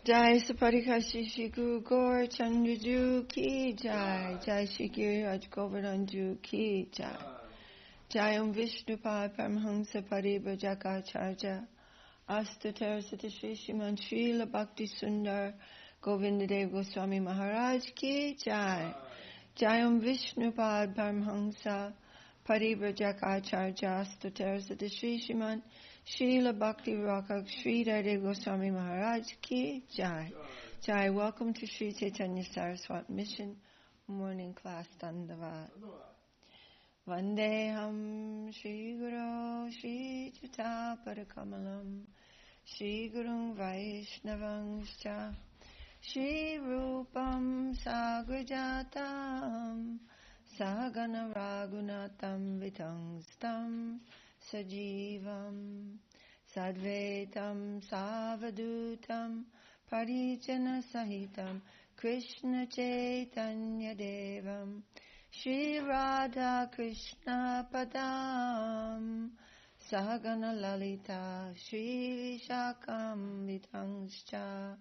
Jai Saparikashi Shiku Gaur Chandraju Ki Jai. Jai Shikiri Raj Govardhanju Ki Jai. Jai Vishnupad Paramhamsa Paribrajaka Astatar Satashri Shiman Srila Bhakti Sundar Govindadev Goswami Maharaj Ki Jai. Jai Vishnupad Paramhamsa Paribrajaka Astatar Satashri Shiman Srila Bhakti Rakak Sri Dev Goswami Maharaj Ki Jai. Jai. Welcome to Sri Chaitanya Saraswat Mission Morning Class Dandavat. Vandeham Shri Guru Shri Chita Parakamalam Shri Gurung Vaishnavangscha Shri Rupam Sagrajatam Sagana Ragunatam Vitangstam Sajivam Sadvetam Savadutam Parijana Sahitam Krishna Chaitanya Devam Shri Radha Krishna Padam Sahagana Lalita Shri Vishakam Vitangscha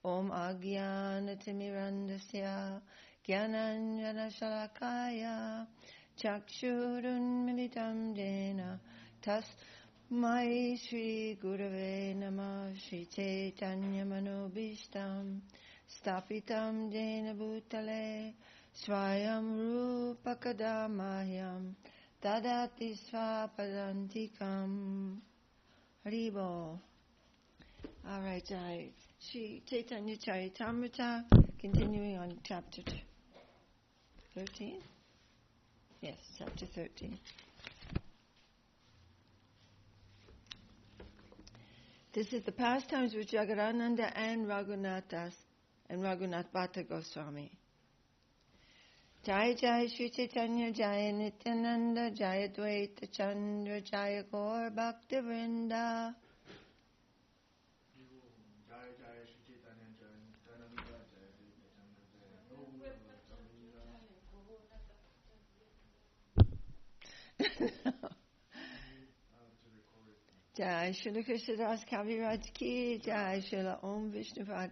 Om Agyanatimirandasya Gyananjana Shalakaya Chakshurun Militam Jena Tasmai Shri Gurave Namah Shri Chaitanya Manobishtam Stapitam Jena Bhutale Swayam Rupa Kadamahyam Dadati Swapadantikam Haribo. All right, Shri Chaitanya Charitamrita, continuing on chapter 13. Yes, chapter 13. This is the pastimes with Jagadananda and Raghunath Bhatta Goswami. Jai Jai Shri Chaitanya Jai Nityananda Jai Dvaita Chandra Jai Gaur Bhakti Vrinda. Jai Jai Shri Chaitanya Jai Nityananda Jai Dvaita Chandra Jai Srila Krishnadas Kaviraj Ki Jai Srila Om Vishnupad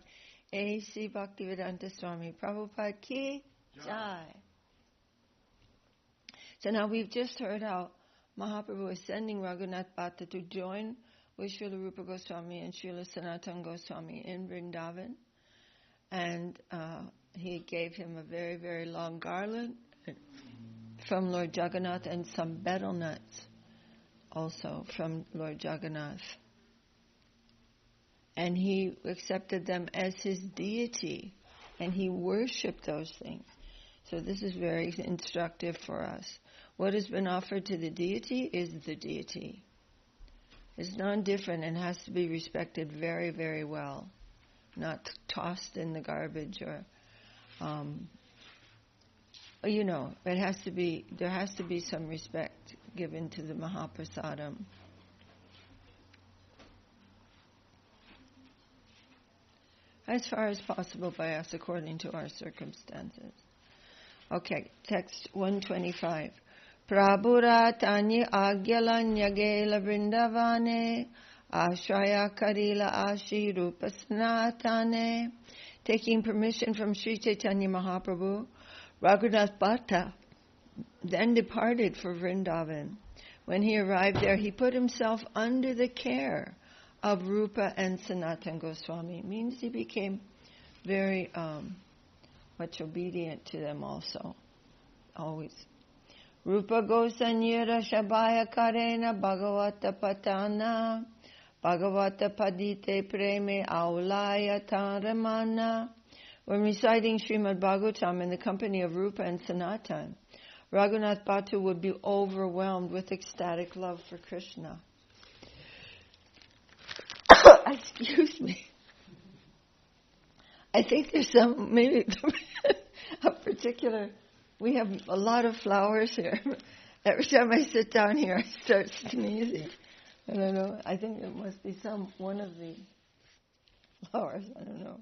A.C. Bhaktivedanta Swami Prabhupada Ki Jai. So now we've just heard how Mahaprabhu is sending Raghunath Bhatta to join with Srila Rupa Goswami and Srila Sanatana Goswami in Vrindavan. And he gave him a very, very long garland from Lord Jagannath and some betel nuts also from Lord Jagannath. And he accepted them as his deity, and he worshipped those things. So this is very instructive for us. What has been offered to the deity is the deity. It's non-different and has to be respected very, very well. Not tossed in the garbage or, there has to be some respect given to the Mahaprasadam. As far as possible by us according to our circumstances. Okay, text 125. Prabhura Tanya Agyalanyagela Vrindavane Ashraya Karila Ashi Rupasnatane. Taking permission from Sri Chaitanya Mahaprabhu, Raghunath Bhatta then departed for Vrindavan. When he arrived there, he put himself under the care of Rupa and Sanatana Goswami. It means he became very much obedient to them also. Always. Rupa Gosanyira Shabaya Karena Bhagavata Patana Bhagavata Padite Preme Aulaya Taramana. When reciting Srimad Bhagavatam in the company of Rupa and Sanatana, Raghunath Bhatta would be overwhelmed with ecstatic love for Krishna. Excuse me. I think there's maybe a particular, we have a lot of flowers here. Every time I sit down here, I start sneezing. I don't know. I think it must be one of the flowers. I don't know.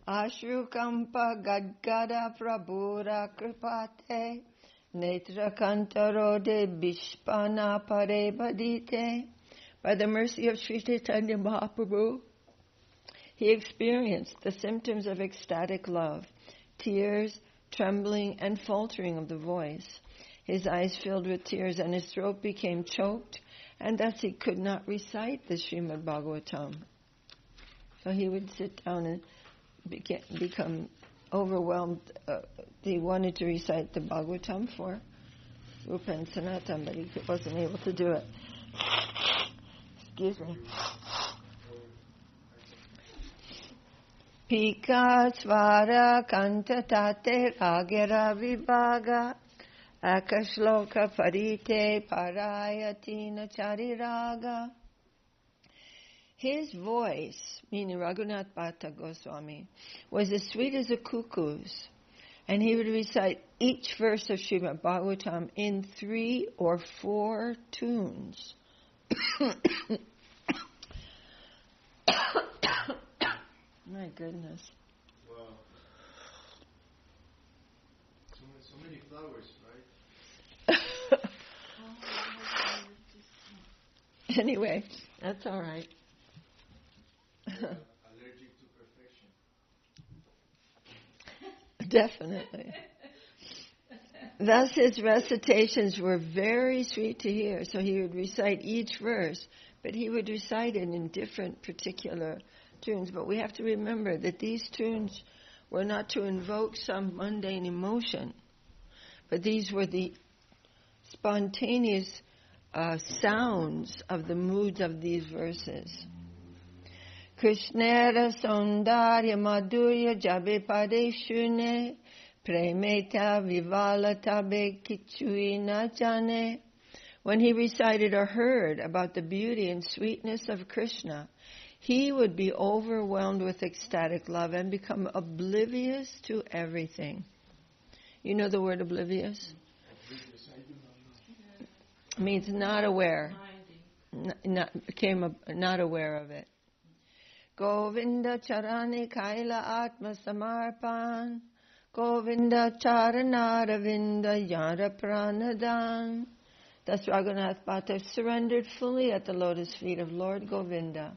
Ashru Kampa Gadgada Prabhura Kripate Netra Kantaro de Bishpana Pare Badite. By the mercy of Sri Chaitanya Mahaprabhu, he experienced the symptoms of ecstatic love, tears, trembling, and faltering of the voice. His eyes filled with tears and his throat became choked, and thus he could not recite the Srimad Bhagavatam. So he would sit down and become overwhelmed. He wanted to recite the Bhagavatam for Rupa and Sanatan, but he wasn't able to do it. Excuse me. Pika svara kanta tate ragera vibhaga akashloka parite parayatina chariraga. His voice, meaning Raghunath Bhatta Goswami, was as sweet as a cuckoo's, and he would recite each verse of Srimad Bhagavatam in 3 or 4 tunes. My goodness. Wow. So many flowers, right? Anyway, that's all right. Allergic to perfection. Definitely. Thus his recitations were very sweet to hear. So he would recite each verse, but he would recite it in different particular tunes. But we have to remember that these tunes were not to invoke some mundane emotion, but these were the spontaneous sounds of the moods of these verses. Krishnera Saundarya Madhurya Jabe Pade Shune Premeta Vivalata Be Kichui Nachane. When he recited or heard about the beauty and sweetness of Krishna, he would be overwhelmed with ecstatic love and become oblivious to everything. You know the word oblivious? It means not aware. Not aware of it. Govinda Charani Kaila Atma Samarpan Govinda Charanaravinda Yara Pranadan. Thus Raghunath Bhatta surrendered fully at the lotus feet of Lord Govinda,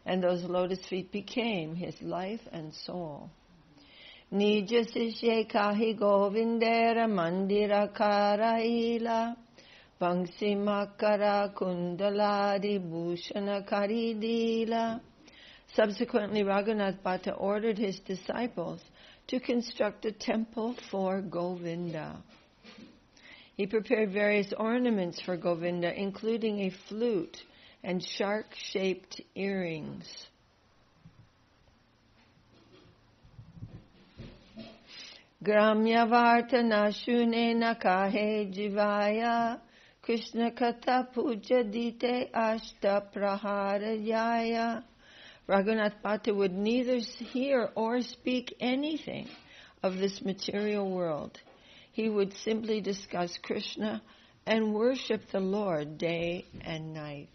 and those lotus feet became his life and soul. Nija Sishye Kahi Govindera Mandira Karaila Vangsi Makara Kundaladi Bhushana Karidila. Subsequently, Raghunath Bhatta ordered his disciples to construct a temple for Govinda. He prepared various ornaments for Govinda, including a flute and shark-shaped earrings. Gramya Varta Nashune Nakahe Jivaya Krishna Katha Puja Dite Ashta Praharayaya. Raghunath Bhatta would neither hear or speak anything of this material world. He would simply discuss Krishna and worship the Lord day and night.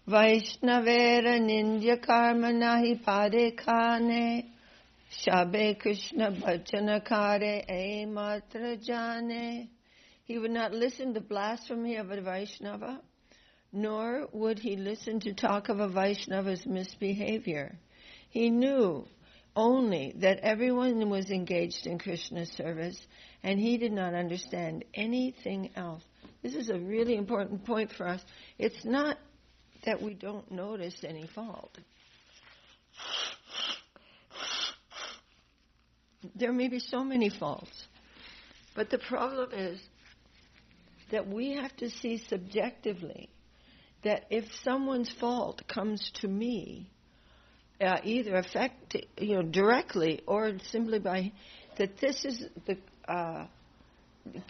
Vaishnavera Nindya Karma Nahi Pade Khane Shabe Krishna Bhajana Kare E Matra Jane. He would not listen to blasphemy of a Vaishnava, nor would he listen to talk of a Vaishnava's misbehavior. He knew only that everyone was engaged in Krishna's service, and he did not understand anything else. This is a really important point for us. It's not that we don't notice any fault. There may be so many faults, but the problem is that we have to see subjectively that if someone's fault comes to me, either directly or simply by that, this is the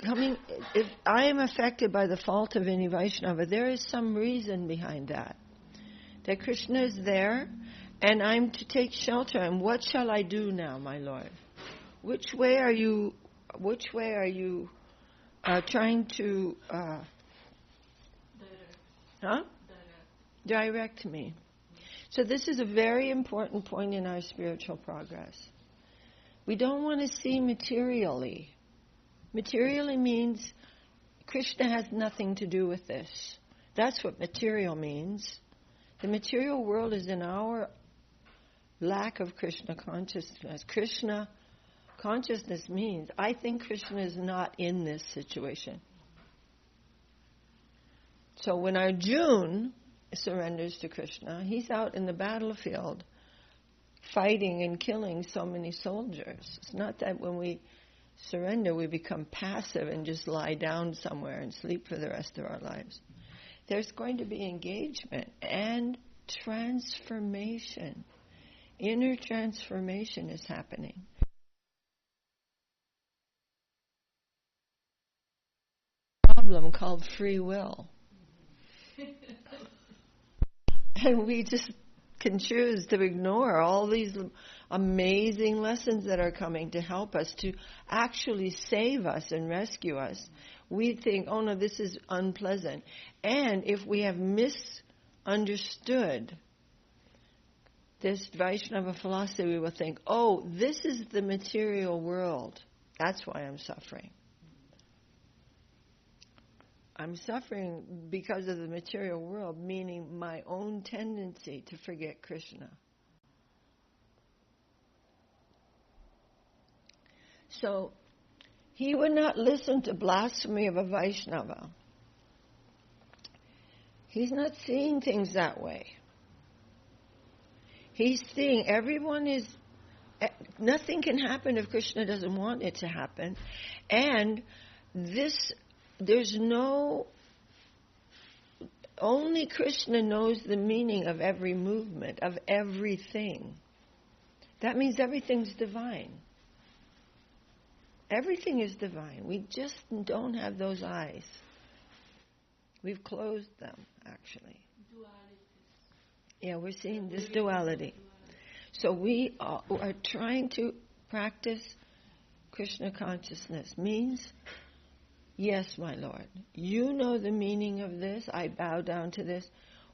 coming. If I am affected by the fault of any Vaishnava, there is some reason behind that. That Krishna is there, and I'm to take shelter. And what shall I do now, my Lord? Which way are you? Trying to? Direct me. So this is a very important point in our spiritual progress. We don't want to see materially. Materially means Krishna has nothing to do with this. That's what material means. The material world is in our lack of Krishna consciousness. Krishna consciousness means, I think Krishna is not in this situation. So when Arjuna surrenders to Krishna, he's out in the battlefield fighting and killing so many soldiers. It's not that when we surrender we become passive and just lie down somewhere and sleep for the rest of our lives. There's going to be engagement and transformation. Inner transformation is happening. Problem called free will. And we just can choose to ignore all these amazing lessons that are coming to help us, to actually save us and rescue us. We think, oh no, this is unpleasant. And if we have misunderstood this Vaishnava philosophy, we will think, oh, this is the material world. That's why I'm suffering. I'm suffering because of the material world, meaning my own tendency to forget Krishna. So, he would not listen to blasphemy of a Vaishnava. He's not seeing things that way. He's seeing nothing can happen if Krishna doesn't want it to happen. And only Krishna knows the meaning of every movement, of everything. That means everything's divine. Everything is divine. We just don't have those eyes. We've closed them, actually. Yeah, we're seeing this duality. So we are trying to practice Krishna consciousness. Means, yes, my Lord, you know the meaning of this. I bow down to this.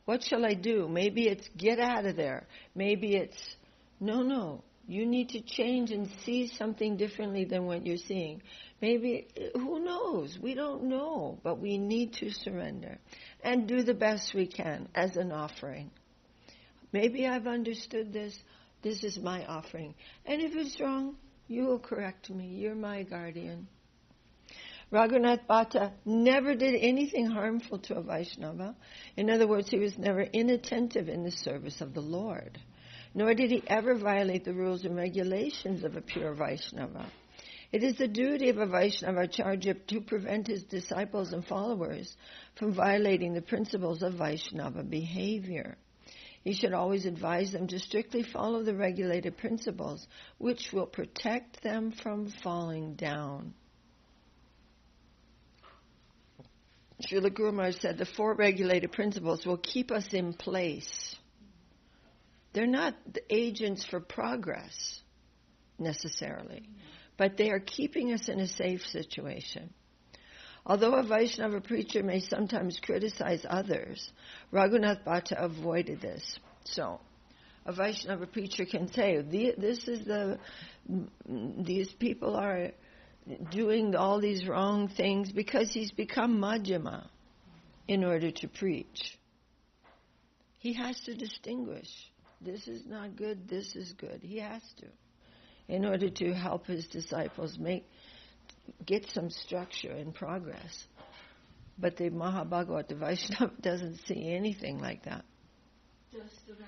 What shall I do? Maybe it's get out of there. Maybe it's, no. You need to change and see something differently than what you're seeing. Maybe, who knows? We don't know. But we need to surrender and do the best we can as an offering. Maybe I've understood this. This is my offering. And if it's wrong, you will correct me. You're my guardian. Raghunath Bhatta never did anything harmful to a Vaishnava. In other words, he was never inattentive in the service of the Lord. Nor did he ever violate the rules and regulations of a pure Vaishnava. It is the duty of a Vaishnavacharya to prevent his disciples and followers from violating the principles of Vaishnava behavior. He should always advise them to strictly follow the regulated principles, which will protect them from falling down. Srila Guru Maharaj said the 4 regulated principles will keep us in place. They're not the agents for progress, necessarily, but they are keeping us in a safe situation. Although a Vaishnava preacher may sometimes criticize others, Raghunath Bhatta avoided this. So, a Vaishnava preacher can say, these people are doing all these wrong things, because he's become Madhyama in order to preach. He has to distinguish. This is not good, this is good. He has to, in order to help his disciples get some structure and progress. But the Mahabhagavat, the Vaishnava, doesn't see anything like that. Just surrender.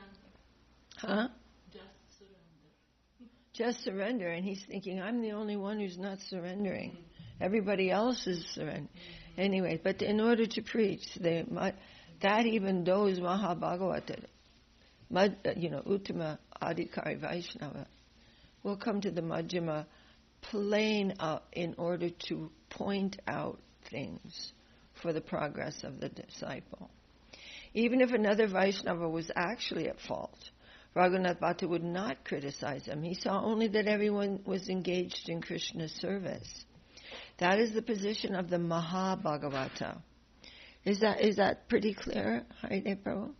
Huh? Just surrender. Just surrender, and he's thinking, I'm the only one who's not surrendering. Everybody else is surrendering. Anyway, but in order to preach, that even those Mahabhagavat, Uttama Adhikari Vaishnava, will come to the Madhyama plane in order to point out things for the progress of the disciple. Even if another Vaishnava was actually at fault, Raghunath Bhatta would not criticize him. He saw only that everyone was engaged in Krishna's service. That is the position of the Mahabhagavata. Is that pretty clear, Haride Prabhu?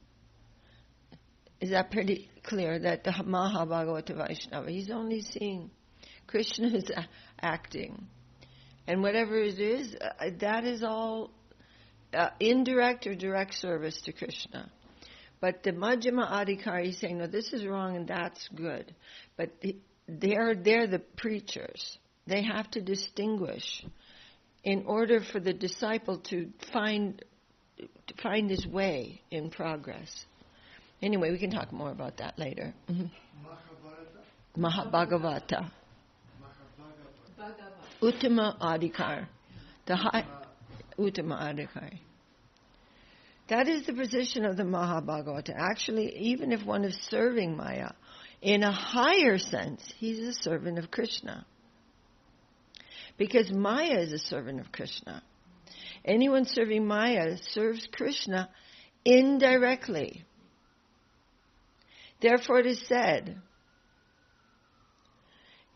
Is that pretty clear that the Mahabhagavata Vaishnava, he's only seeing Krishna is acting. And whatever it is, that is all indirect or direct service to Krishna. But the Majjhima Adhikari is saying, no, this is wrong and that's good. But they're the preachers. They have to distinguish in order for the disciple to find his way in progress. Anyway, we can talk more about that later. Mahabhagavata. Uttama Adhikar. The high Uttama Adhikari. That is the position of the Mahabhagavata. Actually, even if one is serving Maya, in a higher sense, he's a servant of Krishna. Because Maya is a servant of Krishna. Anyone serving Maya serves Krishna indirectly. Therefore it is said,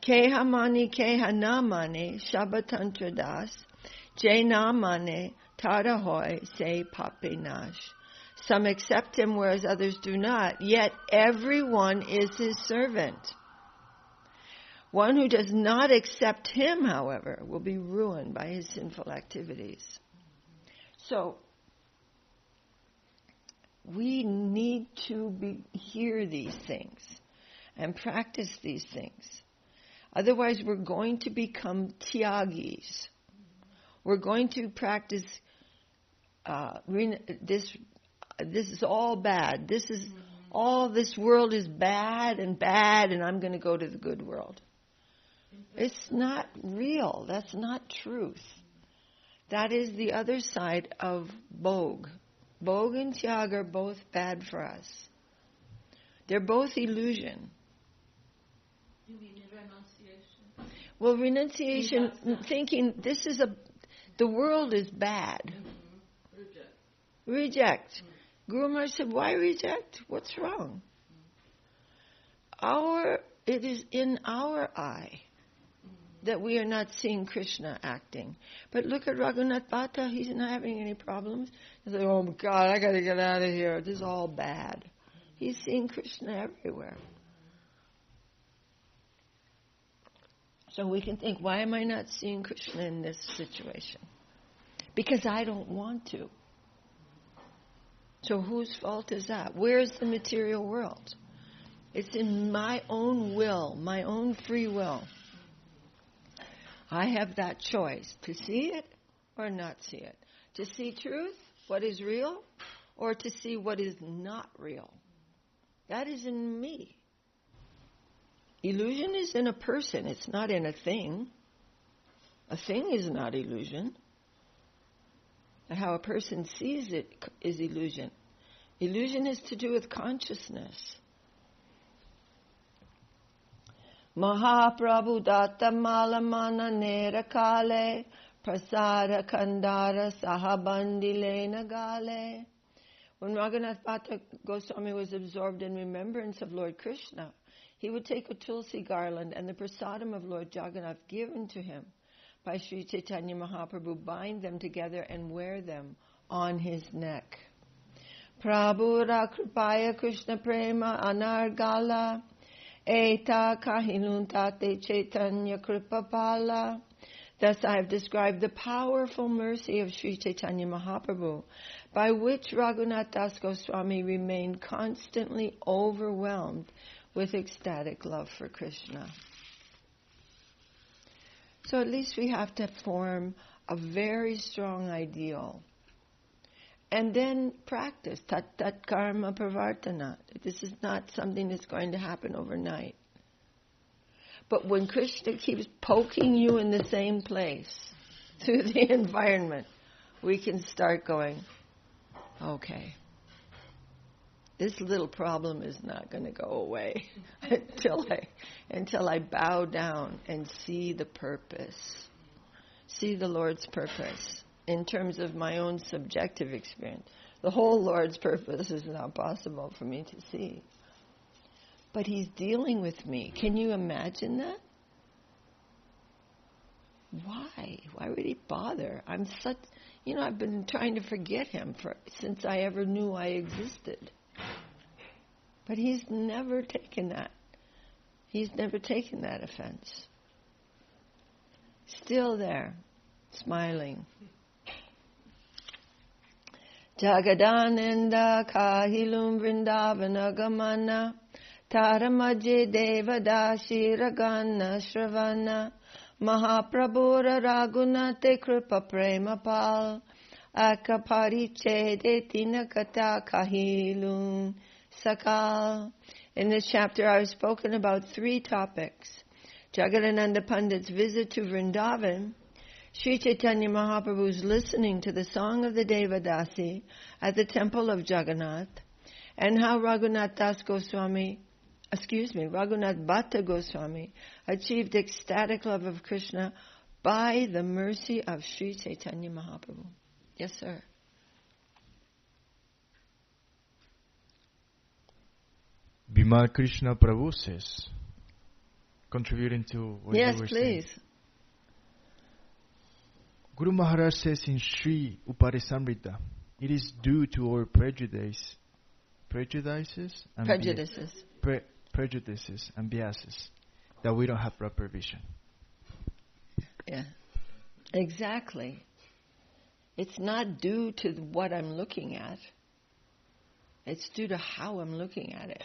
Keha mani keha na mani shabatantra das, je na mani tada hoy se pape nash. Some accept him whereas others do not, yet everyone is his servant. One who does not accept him, however, will be ruined by his sinful activities. So, we need to hear these things and practice these things. Otherwise, we're going to become tyagis. We're going to practice this is all bad. This world is bad, and I'm going to go to the good world. It's not real. That's not truth. That is the other side of Bhog. Bhog and Tyag are both bad for us. They're both illusion. You mean renunciation? Well, renunciation, thinking the world is bad. Mm-hmm. Reject. Guru Maharaj said, why reject? What's wrong? It is in our eye that we are not seeing Krishna acting. But look at Raghunath Bhatta, he's not having any problems. He's like, oh God, I got to get out of here. This is all bad. He's seeing Krishna everywhere. So we can think, why am I not seeing Krishna in this situation? Because I don't want to. So whose fault is that? Where's the material world? It's in my own will, my own free will. I have that choice to see it or not see it. To see truth, what is real, or to see what is not real. That is in me. Illusion is in a person. It's not in a thing. A thing is not illusion. And how a person sees it is illusion. Illusion is to do with consciousness. Mahaprabhu datta malamana nera kale prasada kandara sahabandile nagale. When Raghunath Bhatta Goswami was absorbed in remembrance of Lord Krishna, he would take a tulsi garland and the prasadam of Lord Jagannath given to him by Sri Chaitanya Mahaprabhu, bind them together and wear them on his neck. Prabhura kripaya Krishna prema anargala Eta kahinuntate Chaitanya kripapala. Thus I have described the powerful mercy of Sri Chaitanya Mahaprabhu, by which Raghunath Das Goswami remained constantly overwhelmed with ecstatic love for Krishna. So at least we have to form a very strong ideal. And then practice. Tat tat karma pravartana. This is not something that's going to happen overnight. But when Krishna keeps poking you in the same place through the environment, we can start going, okay, this little problem is not going to go away until I bow down and see the purpose, see the Lord's purpose in terms of my own subjective experience. The whole Lord's purpose is not possible for me to see. But He's dealing with me. Can you imagine that? Why? Why would He bother? I've been trying to forget Him since I ever knew I existed. But He's never taken that. He's never taken that offense. Still there, smiling. Jagadananda kahilum vrindavana gamana Taramaje devadashi ragana shravana Mahaprabhura raghunate kripa prema pal Akapariche tinakata kahilum sakal. In this chapter I've spoken about 3 topics. Jagadananda Pandit's visit to Vrindavan, Sri Chaitanya Mahaprabhu's listening to the song of the Devadasi at the temple of Jagannath, and how Raghunath Bhatta Goswami achieved ecstatic love of Krishna by the mercy of Sri Chaitanya Mahaprabhu. Yes, sir. Bimal Krishna Prabhu says, contributing to what you were saying. Yes, please. Guru Maharaj says in Sri Upadesamrta, it is due to our prejudices and biases that we don't have proper vision. Yeah, exactly. It's not due to what I'm looking at. It's due to how I'm looking at it.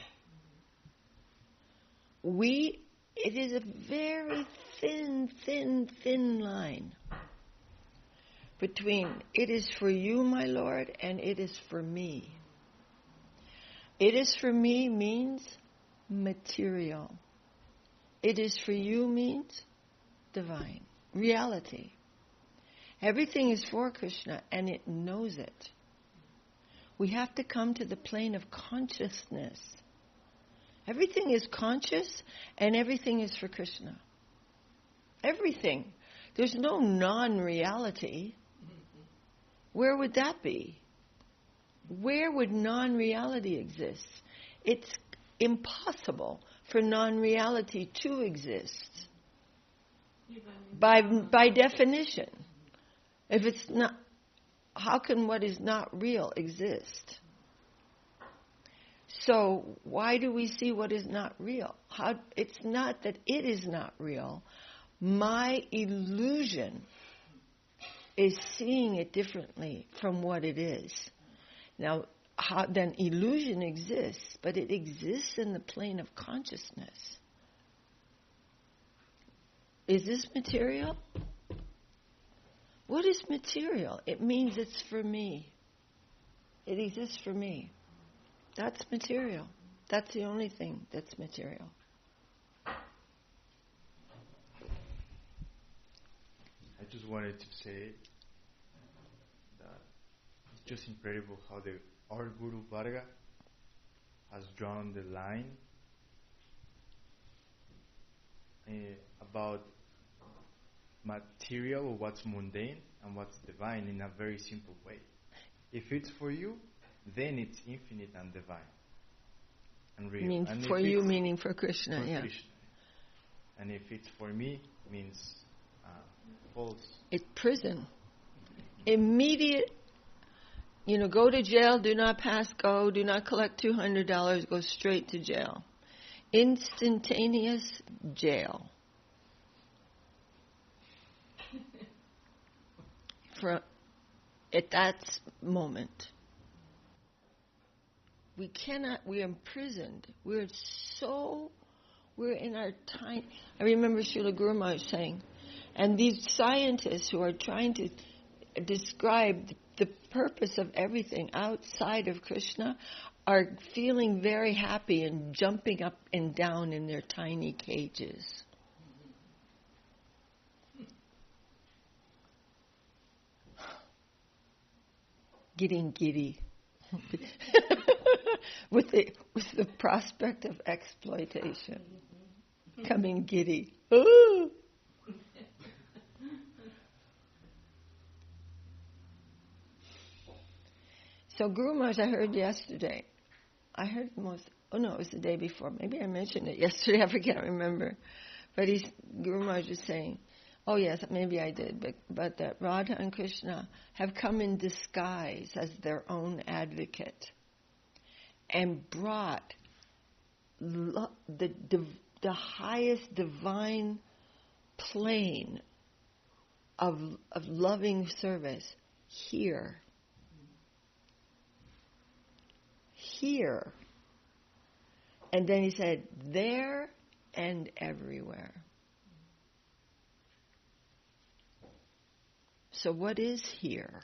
It is a very thin line between it is for you, my Lord, and it is for me. It is for me means material. It is for you means divine, reality. Everything is for Krishna and it knows it. We have to come to the plane of consciousness. Everything is conscious and everything is for Krishna. Everything. There's no non-reality. Where would that be? Where would non-reality exist? It's impossible for non-reality to exist. By definition. If it's not, how can what is not real exist? So why do we see what is not real? It's not that it is not real. My illusion is seeing it differently from what it is. Now, then illusion exists, but it exists in the plane of consciousness. Is this material? What is material? It means it's for me. It exists for me. That's material. That's the only thing that's material. I just wanted to say that it's just incredible how our Guru Varga has drawn the line about material or what's mundane and what's divine in a very simple way. If it's for you, then it's infinite and divine and real. Means and for you, meaning for Krishna, for yeah. Krishna. And if it's for me, means false. It's prison. Immediate, go to jail, do not pass go, do not collect $200, go straight to jail. Instantaneous jail. At that moment. We're imprisoned. We're in our time. I remember Srila Guru Maharaj saying, and these scientists who are trying to describe the purpose of everything outside of Krishna are feeling very happy and jumping up and down in their tiny cages. Getting giddy. with the prospect of exploitation. Coming giddy. Ooh! So Guru Maharaj, I heard yesterday. It was the day before. Maybe I mentioned it yesterday. I can't remember. But Guru Maharaj was saying, oh yes, maybe I did, but that Radha and Krishna have come in disguise as their own advocate and brought the highest divine plane of loving service here. here? And then he said, there and everywhere. So what is here?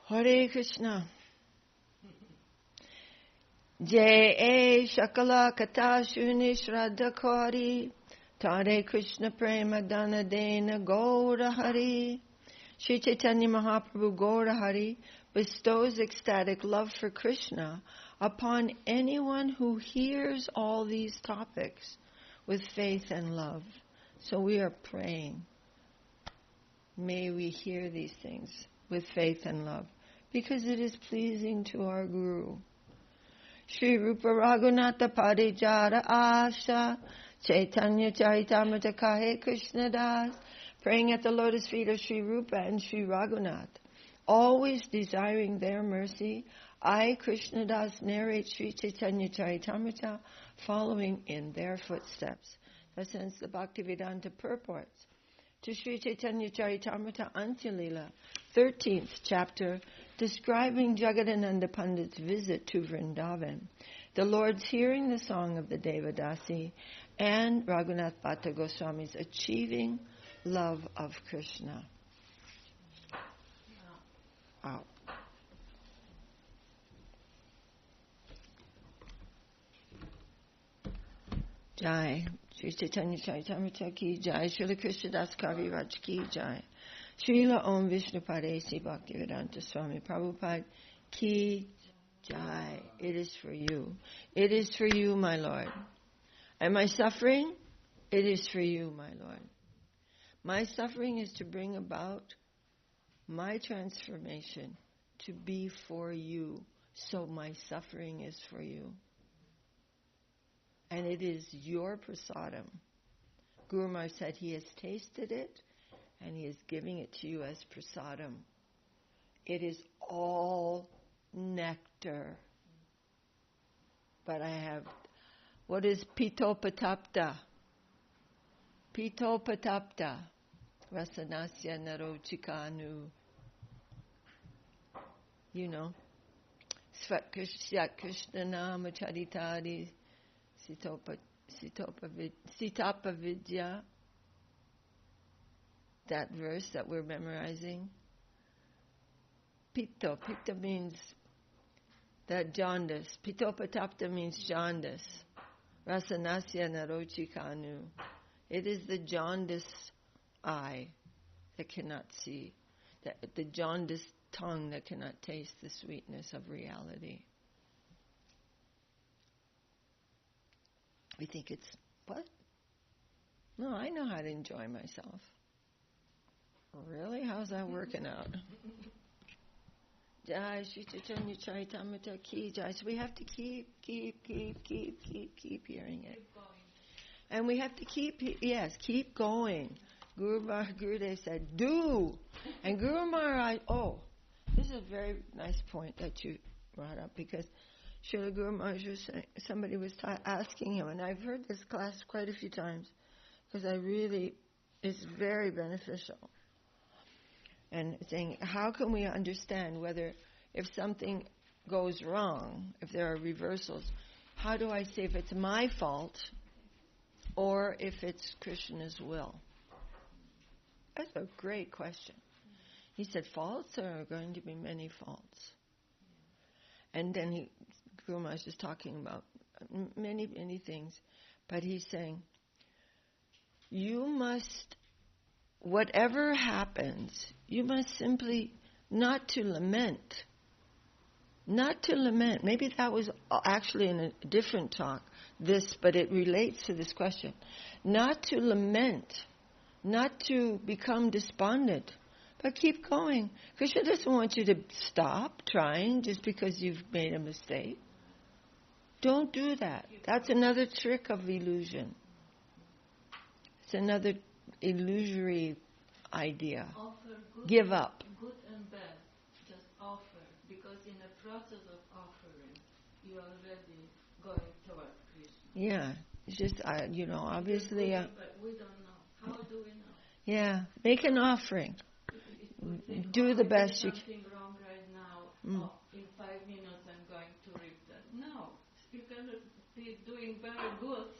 Hare Krishna. Jai Shakala Kata Shuni Shraddha Kari Tare Krishna Prema Dana Dena Gaura Hari. Sri Chaitanya Mahaprabhu Gaura Hari bestows ecstatic love for Krishna upon anyone who hears all these topics with faith and love. So we are praying. May we hear these things with faith and love, because it is pleasing to our Guru. Shri Rupa Raghunatha Parijara Asha Chaitanya Charitamrita Kahe Krishna Das, praying at the lotus feet of Shri Rupa and Shri Raghunath, always desiring their mercy. I, Krishna Das, narrate Shri Chaitanya Charitamrita, following in their footsteps. Thus ends the Bhaktivedanta purports to Shri Chaitanya Charitamrita Antya Lila, 13th chapter, describing Jagadananda Pandit's visit to Vrindavan, the Lord's hearing the song of the Devadasi, and Raghunath Bhatta Goswami's achieving love of Krishna. Out. Jai. Shri Chaitanya Charitamrita ki Jai. Srila Krishna Das Kaviraj ki Jai. Srila Om Vishnu Padesi Bhaktivedanta Swami Prabhupada ki Jai. It is for you. It is for you, my Lord. Am I suffering? It is for you, my Lord. My suffering is to bring about my transformation to be for you. So my suffering is for you. And it is your prasadam. Guru Maharaj said he has tasted it and he is giving it to you as prasadam. It is all nectar. But I have, what is pitopatapta? Pitopatapta. Rasanasya narochikanu. You know. Svat Krishna nama charitadi. Sitapa Vidya, that verse that we're memorizing. Pitta means that jaundice. Pitopatapta means jaundice. Rasanasya narochikanu. It is the jaundice eye that cannot see, the jaundice tongue that cannot taste the sweetness of reality. We think it's, what? No, I know how to enjoy myself. Really? How's that working out? Jai Shri Chaitanya Charitamrita ki Jai. So we have to keep hearing it. And we have to keep going. Gurudev said, do. And Guru Maharaj, this is a very nice point that you brought up, because Srila Guru Maharaj was saying, somebody was asking him, and I've heard this class quite a few times, because it's very beneficial. And saying, how can we understand whether, if something goes wrong, if there are reversals, how do I say if it's my fault or if it's Krishna's will? That's a great question. He said, faults, there are going to be many faults. And then Guru Maharaj is talking about many, many things, but he's saying, you must, whatever happens, you must simply not to lament. Not to lament. Maybe that was actually in a different talk, but it relates to this question. Not to lament, not to become despondent, but keep going. Krishna doesn't want you to stop trying just because you've made a mistake. Don't do that. That's another trick of illusion. It's another illusory idea. Offer good, Give up. Good and bad. Just offer. Because in the process of offering, you are already going toward Krishna. Yeah. It's just, obviously... but we don't know. How do we know? Yeah, make an offering. Do the best you can. Something wrong right now. In 5 minutes I'm going to reap that. No, you can be doing very good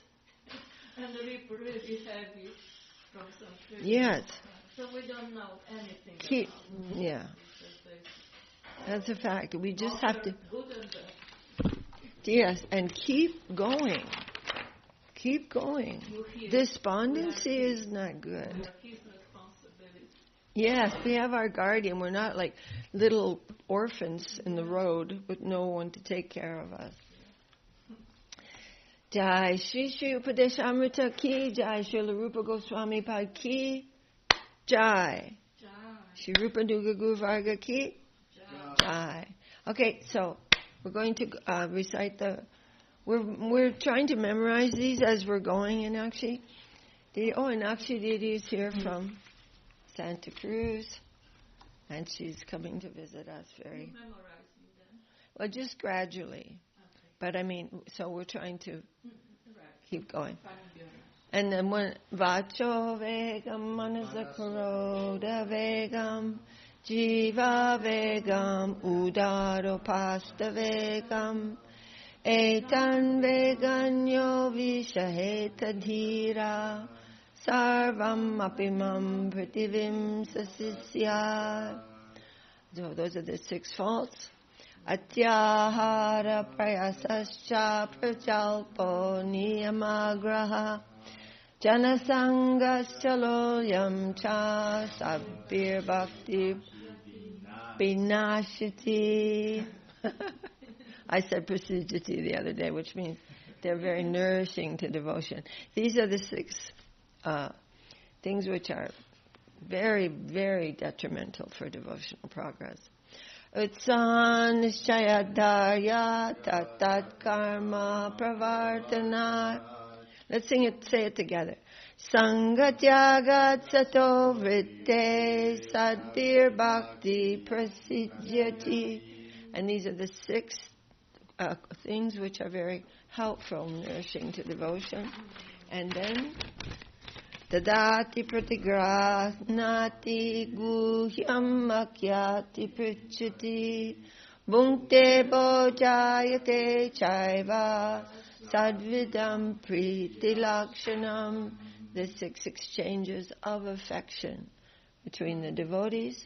and reap really heavy from some trees. Yes. So we don't know anything Keep. about Yeah. That's a fact. We just offer have to. good and bad. Yes, and keep going. Keep going. Despondency is not good. We are his responsibility. Yes, we have our guardian. We're not like little orphans in the road with no one to take care of us. Jai Shri Shri Upadesamrta ki Jai, Shri Rupa Goswami Pad ki Jai, Shri Rupa Nuga Guru Varga ki Jai. Okay, so we're going to recite we're trying to memorize these as we're going. And Akshi, Akshi Didi is here from Santa Cruz, and she's coming to visit us very well, just gradually. Okay. But I mean, so we're trying to keep going. And then when Vacho Vegam Manasakaroda Vegam Jiva Vegam Udaro Pasta Vegam Etan Veganyo Vishaheta Dhira Sarvam Apimam Prativim Sasisya. So those are the 6 faults. Atyahara Prayasascha Prajalpo Niyamagraha Janasangaschaloyam Cha Sabbir Bhakti Binashiti. I said prasijati the other day, which means they're very nourishing to devotion. These are the 6 things which are very, very detrimental for devotional progress. Utsan Nishchayadarya Tatat Karma Pravartana. Let's say it together. Sangatyagat Sato Vritte Sadbir Bhakti Prasidyati. And these are the 6 things which are very helpful, nourishing to devotion. And then Tadati Pratigrasnati Guhyam Makyati Prichati Bhunkte Bojayate Chaiva Sadvidam Priti Lakshanam. The 6 exchanges of affection between the devotees.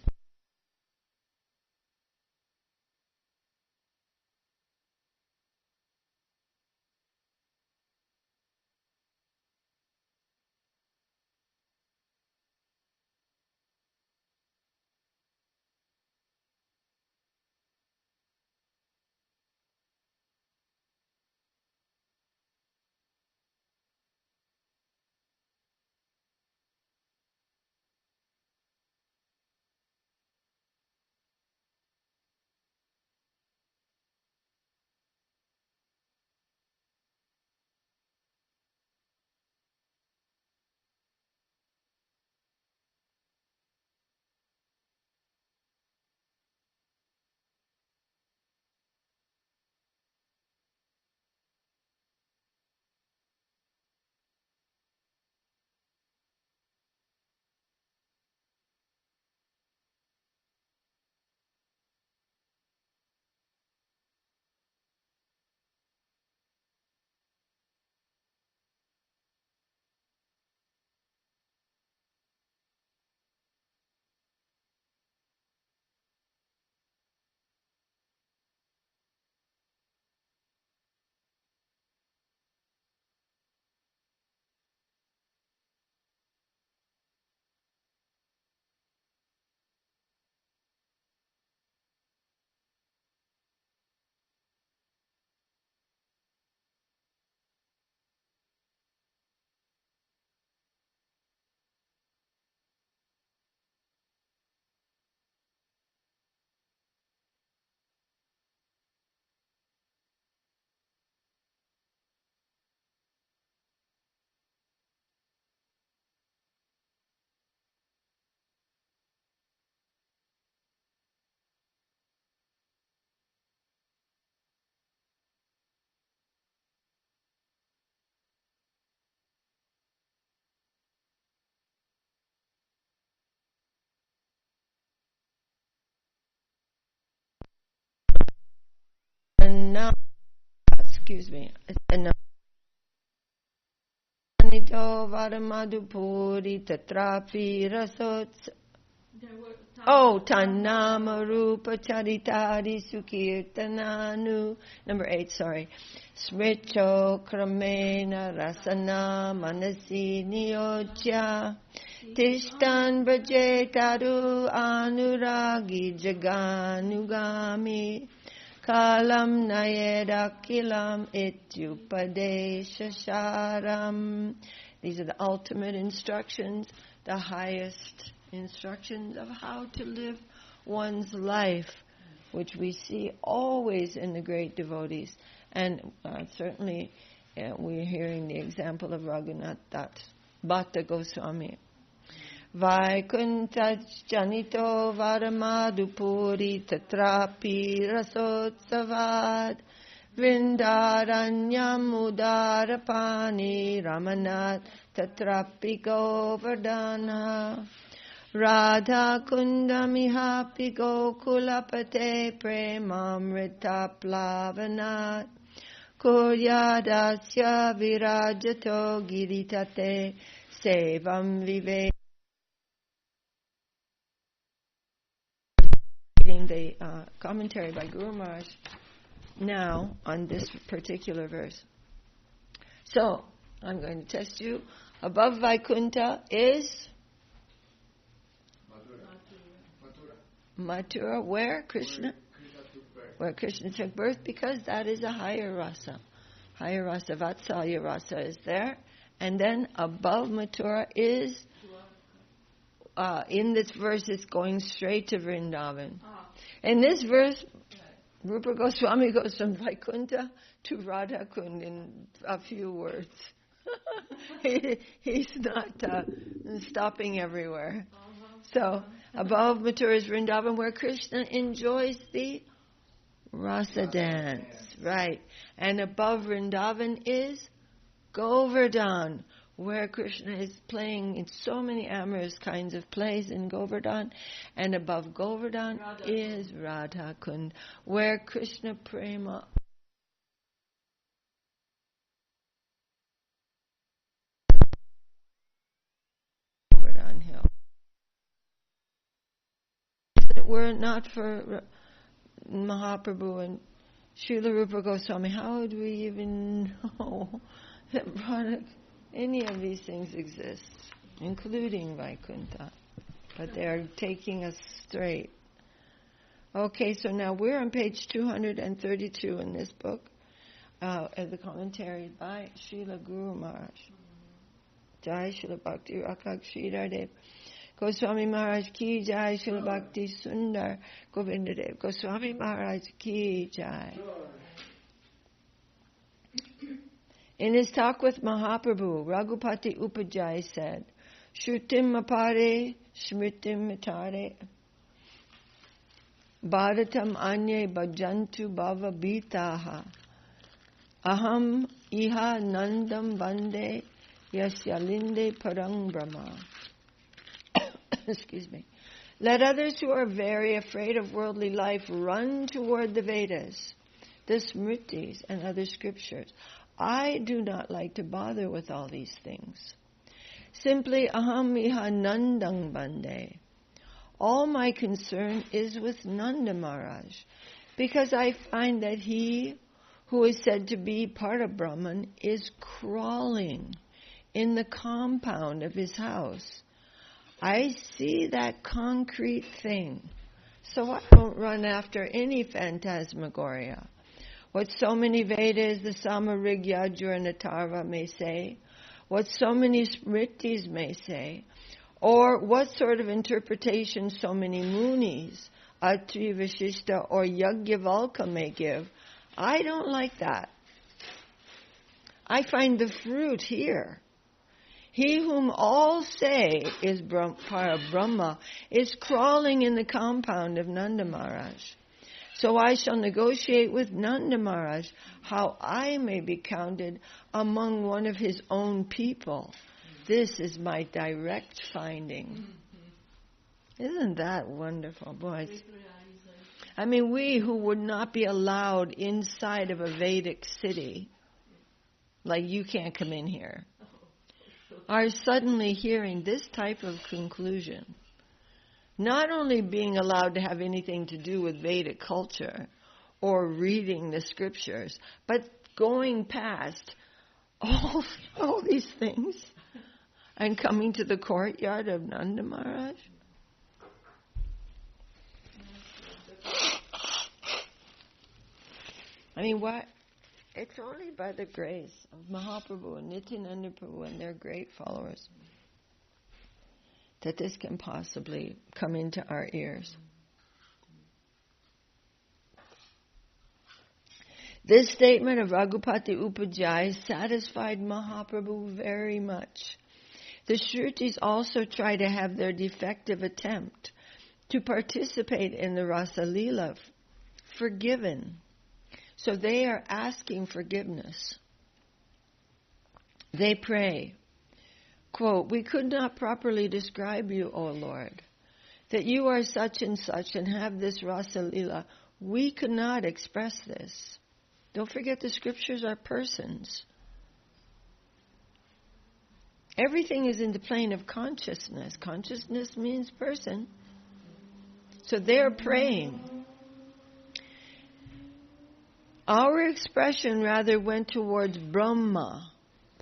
tanna, excuse me, Nito Varamadupuri Tatrapi Rasot. Oh, Tannama Rupa Charitari Sukirtananu. Number 8, sorry. Smricho Kramena Rasana Manasi Niyojya. Tishtan Braje Taru Anuragi Jaganugami. Kalam Nayedakilam Ityupadeshasaram. These are the ultimate instructions, the highest instructions of how to live one's life, which we see always in the great devotees. And certainly we're hearing the example of Raghunath Bhatta Goswami. Vaikunta Janito Varamadupuri Tatrapi Rasotsavad Vrindaranyam Udarapani Ramanat Tatrapi Govardhana Radha Kundamihapi Gokulapate Premamrita Plavanat Kuryadasya Virajato Giritate Sevam Vive. The commentary by Guru Maharaj now on this particular verse. So, I'm going to test you. Above Vaikuntha is Mathura. Where? Krishna? Where Krishna took birth, because that is a higher rasa. Higher rasa, Vatsalya rasa is there. And then above Mathura is, in this verse, it's going straight to Vrindavan. In this verse, Rupa Goswami goes from Vaikuntha to Radha Kund in a few words. He's not stopping everywhere. So, above Mathura is Vrindavan, where Krishna enjoys the rasa dance. Right. And above Vrindavan is Govardhan, where Krishna is playing in so many amorous kinds of plays in Govardhan. And above Govardhan is Radha Kund, where Krishna Prema Govardhan Hill. If it were not for Mahaprabhu and Srila Rupa Goswami, how would we even know that any of these things exist, including Vaikuntha? But they are taking us straight. Okay, so now we're on page 232 in this book, as the commentary by Srila Guru Maharaj. Jai Srila Bhakti Rakak Sridhar Dev Goswami Maharaj ki Jai, Srila Bhakti Sundar Govinda Dev Goswami Maharaj ki Jai. In his talk with Mahaprabhu, Raghupati Upajai said, Shrutim apare, smritim mitare, bharatam anye bhajantu bhava bhitaha, aham iha nandam vande yasya linde parang brahma. Excuse me. Let others who are very afraid of worldly life run toward the Vedas, the Smritis, and other scriptures. I do not like to bother with all these things. Simply, aham iha nandang bande. All my concern is with Nanda Maharaj, because I find that he, who is said to be part of Brahman, is crawling in the compound of his house. I see that concrete thing, so I don't run after any phantasmagoria. What so many Vedas, the Samarig, Yajur, and Atharva may say, what so many Smritis may say, or what sort of interpretation so many Munis, Atri, Vashishta, or Yajnavalkya may give, I don't like that. I find the fruit here. He whom all say is Parabrahma is crawling in the compound of Nanda Maharaj. So I shall negotiate with Nanda Maharaj how I may be counted among one of his own people. This is my direct finding. Isn't that wonderful, boys? I mean, we who would not be allowed inside of a Vedic city, like you can't come in here, are suddenly hearing this type of conclusion. Not only being allowed to have anything to do with Vedic culture or reading the scriptures, but going past all these things and coming to the courtyard of Nanda Maharaj. I mean, why? It's only by the grace of Mahaprabhu and Nityananda Prabhu and their great followers that this can possibly come into our ears. This statement of Raghupati Upajjhai satisfied Mahaprabhu very much. The Shrutis also try to have their defective attempt to participate in the Rasa Lila forgiven. So they are asking forgiveness. They pray, quote, "We could not properly describe you, O Lord, that you are such and have this Rasa Lila. We could not express this." Don't forget the scriptures are persons. Everything is in the plane of consciousness. Consciousness means person. So they're praying. Our expression rather went towards Brahma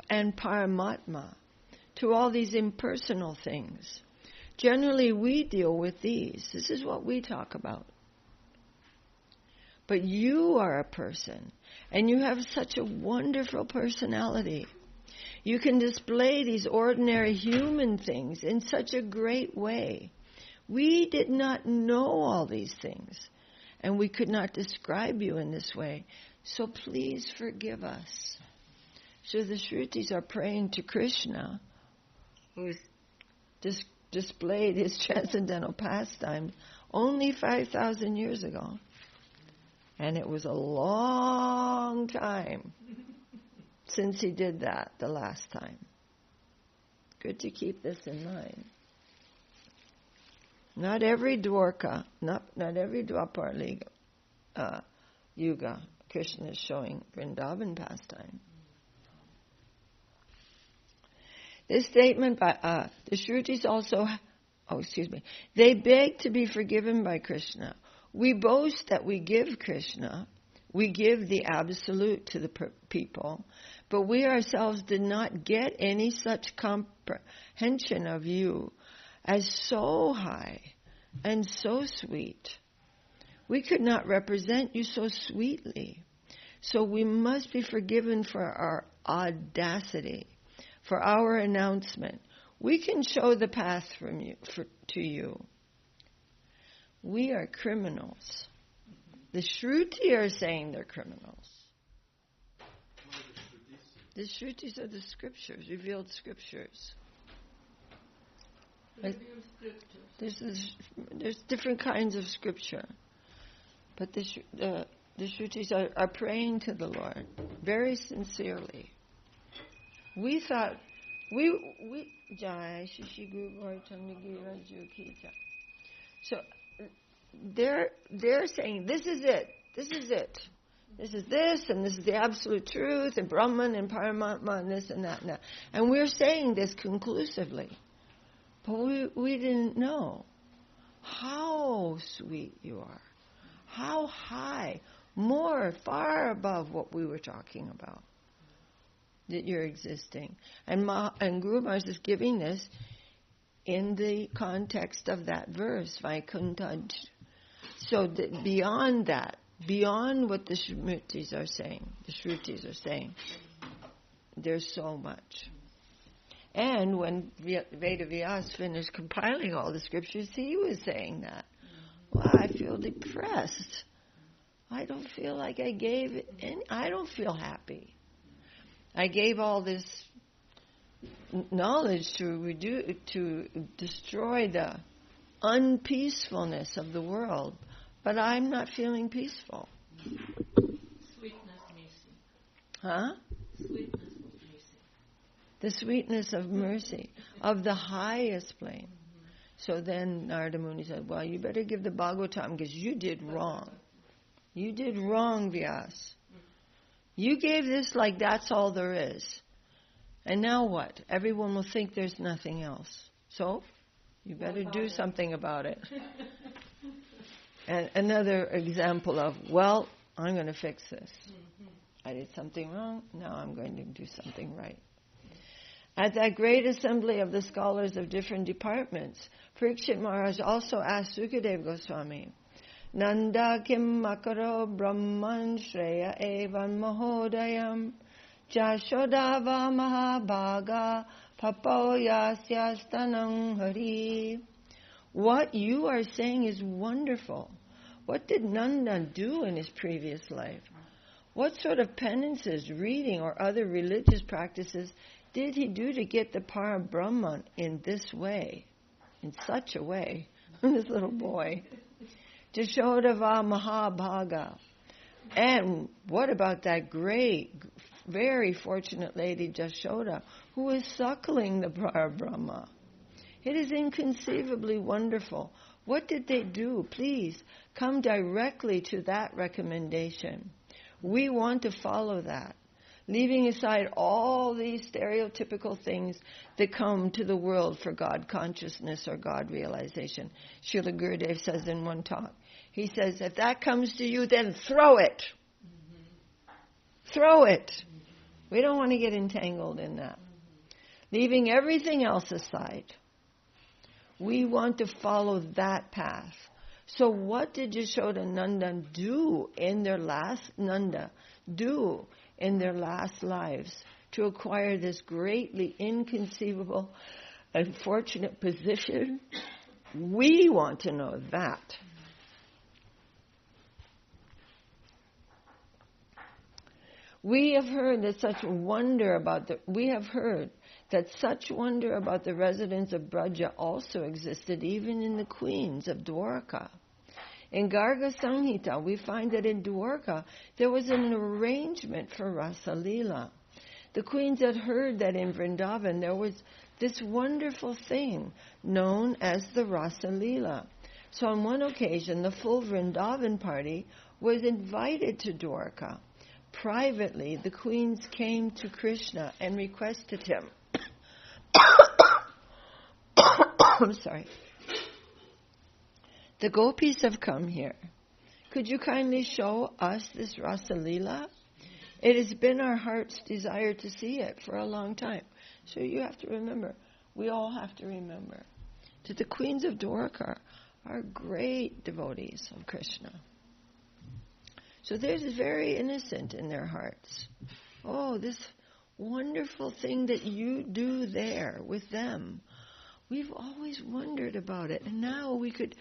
and Paramatma, to all these impersonal things. Generally, we deal with these. This is what we talk about. But you are a person, and you have such a wonderful personality. You can display these ordinary human things in such a great way. We did not know all these things, and we could not describe you in this way. So please forgive us. So the Shrutis are praying to Krishna, who's displayed his transcendental pastimes only 5,000 years ago. And it was a long time since he did that the last time. Good to keep this in mind. Not every Dwarka, not every Dwapar Yuga, Krishna is showing Vrindavan pastime. This statement by the Shrutis also, they beg to be forgiven by Krishna. We boast that we give Krishna, we give the absolute to the people, but we ourselves did not get any such comprehension of you as so high and so sweet. We could not represent you so sweetly. So we must be forgiven for our audacity, for our announcement. We can show the path to you. We are criminals. The Shruti are saying they're criminals. The Shrutis are the scriptures, revealed scriptures. There's different kinds of scripture. But the Shrutis are praying to the Lord very sincerely. We thought, Jai Shishi Guru Gauranga Raju Ki Jai. So they're saying, this is it. This is it. This is this, and this is the absolute truth, and Brahman and Paramatma, and this and that and that. And we're saying this conclusively. But we didn't know how sweet you are. How high, far above what we were talking about, that you're existing. And Guru Maharaj is giving this in the context of that verse, Vaikuntaj. So that beyond what the Shrutis are saying, there's so much. And when Vedavyas finished compiling all the scriptures, he was saying that. Well, I feel depressed. I don't feel like I gave I don't feel happy. I gave all this knowledge to destroy the unpeacefulness of the world, but I'm not feeling peaceful. Sweetness missing. Huh? Sweetness missing. The sweetness of mercy, of the highest plane. So then Narada Muni said, well, you better give the Bhagavatam because you did wrong. You did wrong, Vyas. You gave this like that's all there is. And now what? Everyone will think there's nothing else. So, you better do something about it. And another example of, well, I'm going to fix this. I did something wrong, now I'm going to do something right. At that great assembly of the scholars of different departments, Parikshit Maharaj also asked Sukadeva Goswami, Nanda kim makaro brahman shreya evan mahodayam jashodava mahabhaga papo yasyastanam hari. What you are saying is wonderful. What did Nanda do in his previous life? What sort of penances, reading, or other religious practices did he do to get the Parabrahman in this way, in such a way? This little boy. Jashodava Mahabhaga. And what about that great, very fortunate lady Jashoda, who is suckling the Parabrahma? It is inconceivably wonderful. What did they do? Please come directly to that recommendation. We want to follow that, leaving aside all these stereotypical things that come to the world for God consciousness or God realization. Srila Gurudev says in one talk, he says, if that comes to you, then throw it. Throw it. We don't want to get entangled in that. Leaving everything else aside. We want to follow that path. So what did Yashoda and Nandan do in their last lives to acquire this greatly inconceivable and fortunate position? We want to know that. We have heard that such wonder about the residents of Braja also existed even in the queens of Dwarka. In Garga Samhita, we find that in Dwarka there was an arrangement for Rasa Lila. The queens had heard that in Vrindavan there was this wonderful thing known as the Rasa Lila. So on one occasion, the full Vrindavan party was invited to Dwarka. Privately, the queens came to Krishna and requested him. I'm sorry. The gopis have come here. Could you kindly show us this Rasa Lila? It has been our heart's desire to see it for a long time. So you have to remember, we all have to remember, that the queens of Dwarka are great devotees of Krishna. So they're very innocent in their hearts. Oh, this wonderful thing that you do there with them. We've always wondered about it, and now we could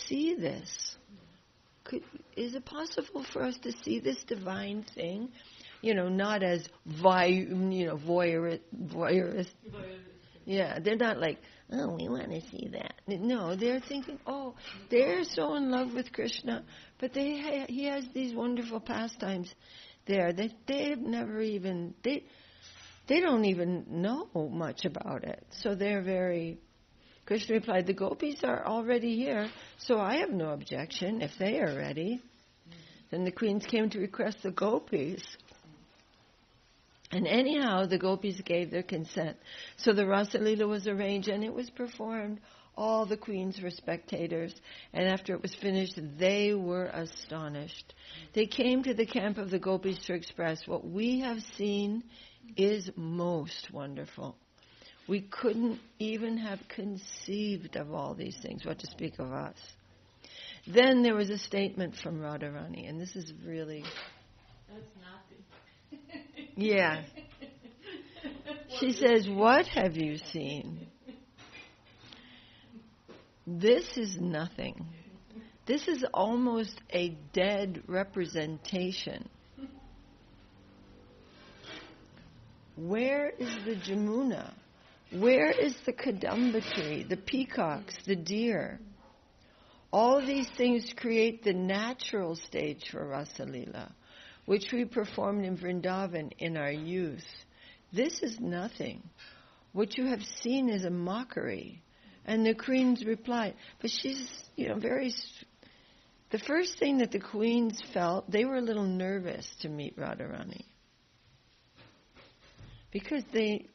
see this. Is it possible for us to see this divine thing? Not as voyeurist. Yeah, they're not like, oh, we want to see that. No, they're thinking, oh, they're so in love with Krishna, but he has these wonderful pastimes there that they've never even, they don't even know much about it. So they're very, Krishna replied, the gopis are already here, so I have no objection if they are ready. Then the queens came to request the gopis. And anyhow, the gopis gave their consent. So the Rasa Lila was arranged and it was performed. All the queens were spectators. And after it was finished, they were astonished. They came to the camp of the gopis to express, what we have seen is most wonderful. We couldn't even have conceived of all these things, what to speak of us. Then there was a statement from Radharani, and this is really... That's nothing. Yeah. She says, what have you seen? This is nothing. This is almost a dead representation. Where is the Jamuna? Where is the Kadamba tree, the peacocks, the deer? All these things create the natural stage for Rasa Lila, which we performed in Vrindavan in our youth. This is nothing. What you have seen is a mockery, And the queens replied, but she's, the first thing that the queens felt, they were a little nervous to meet Radharani. Because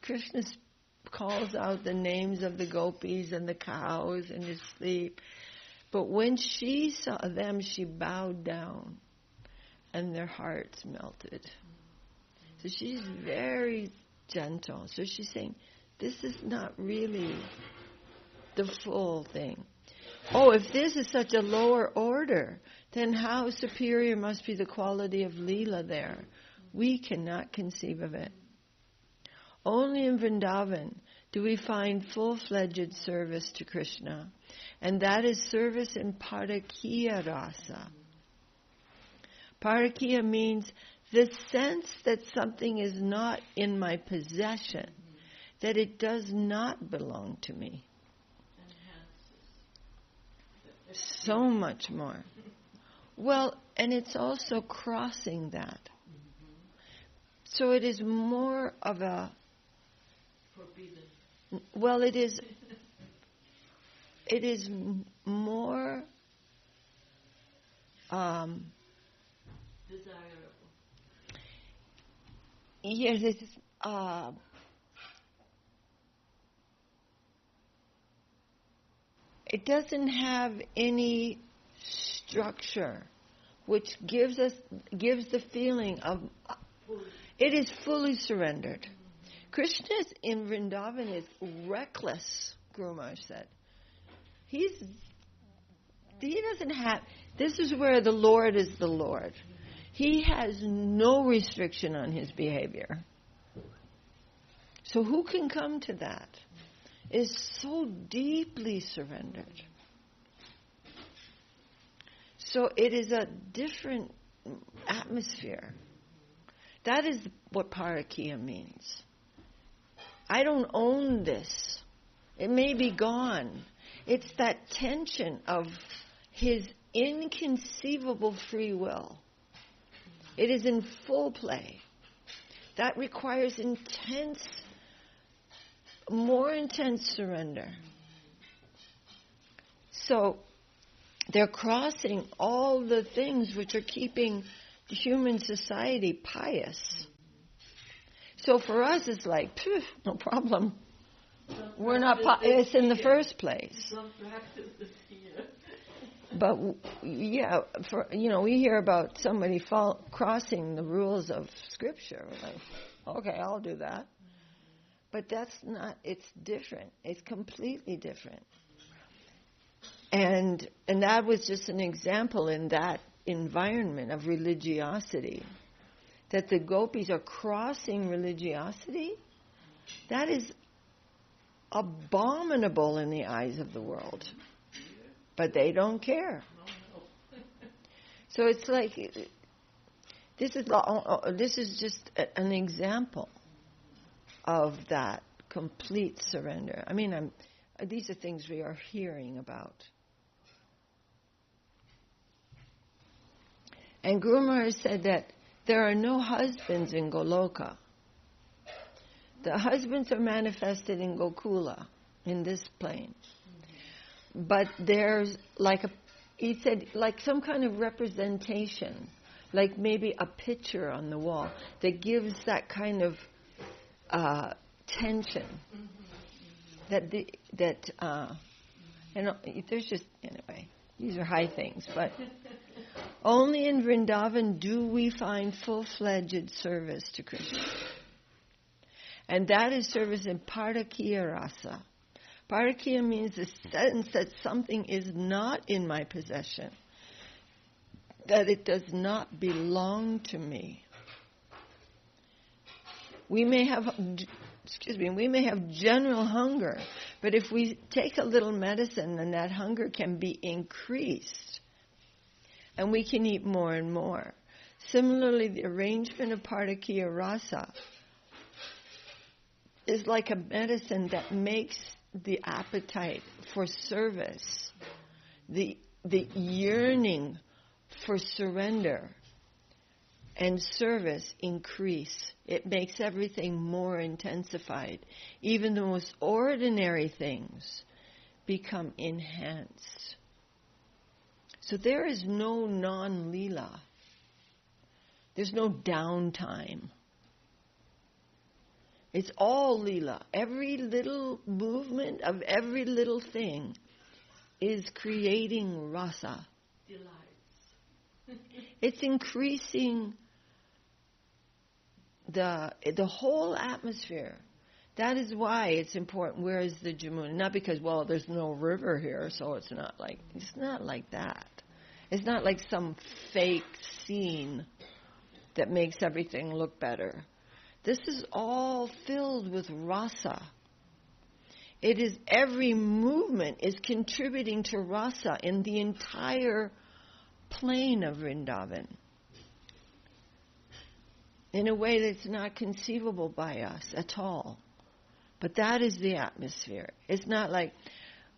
Krishna calls out the names of the gopis and the cows in his sleep. But when she saw them, she bowed down and their hearts melted. So she's very gentle. So she's saying, this is not really the full thing. Oh, if this is such a lower order, then how superior must be the quality of Lila there? We cannot conceive of it. Only in Vrindavan do we find full-fledged service to Krishna, and that is service in Parakiya rasa. Parakiya means the sense that something is not in my possession, that it does not belong to me. So much more. Well, and it's also crossing that. So it is more of a... Forbidden. Well, it is more... Desirable. Yes, it is... it doesn't have any structure, which gives the feeling of it is fully surrendered. Krishna in Vrindavan is reckless, Guru Maharaj said. He doesn't have. This is where the Lord is the Lord. He has no restriction on his behavior. So who can come to that? Is so deeply surrendered. So it is a different atmosphere. That is what Parakiya means. I don't own this. It may be gone. It's that tension of his inconceivable free will. It is in full play. That requires more intense surrender. So they're crossing all the things which are keeping human society pious. So for us it's like, no problem. We're not pious in the first place. Don't practice this here. But we hear about somebody crossing the rules of Scripture. We're like, okay, I'll do that. But that's not, it's different. It's completely different. And that was just an example in that environment of religiosity. That the gopis are crossing religiosity. That is abominable in the eyes of the world. But they don't care. So it's like, this is just an example of that complete surrender. I mean, these are things we are hearing about. And Guru Maharaj said that there are no husbands in Goloka. The husbands are manifested in Gokula, in this plane. But there's he said, like some kind of representation, like maybe a picture on the wall that gives that kind of tension. There's just, anyway, these are high things, but only in Vrindavan do we find full-fledged service to Krishna. And that is service in Parakiya rasa. Parakiya means the sense that something is not in my possession, that it does not belong to me. We may have general hunger, but if we take a little medicine, then that hunger can be increased, and we can eat more and more. Similarly, the arrangement of Parakiya rasa is like a medicine that makes the appetite for service, the yearning for surrender and service increase. It makes everything more intensified. Even the most ordinary things become enhanced. So there is no non-Lila. There's no downtime. It's all Lila. Every little movement of every little thing is creating rasa. Delights. It's increasing the whole atmosphere. That is why it's important. Where is the Jamuna? Not because, well, there's no river here, so it's not like that. It's not like some fake scene that makes everything look better. This is all filled with rasa. It is, every movement is contributing to rasa in the entire plane of Vrindavan in a way that's not conceivable by us at all. But that is the atmosphere. It's not like,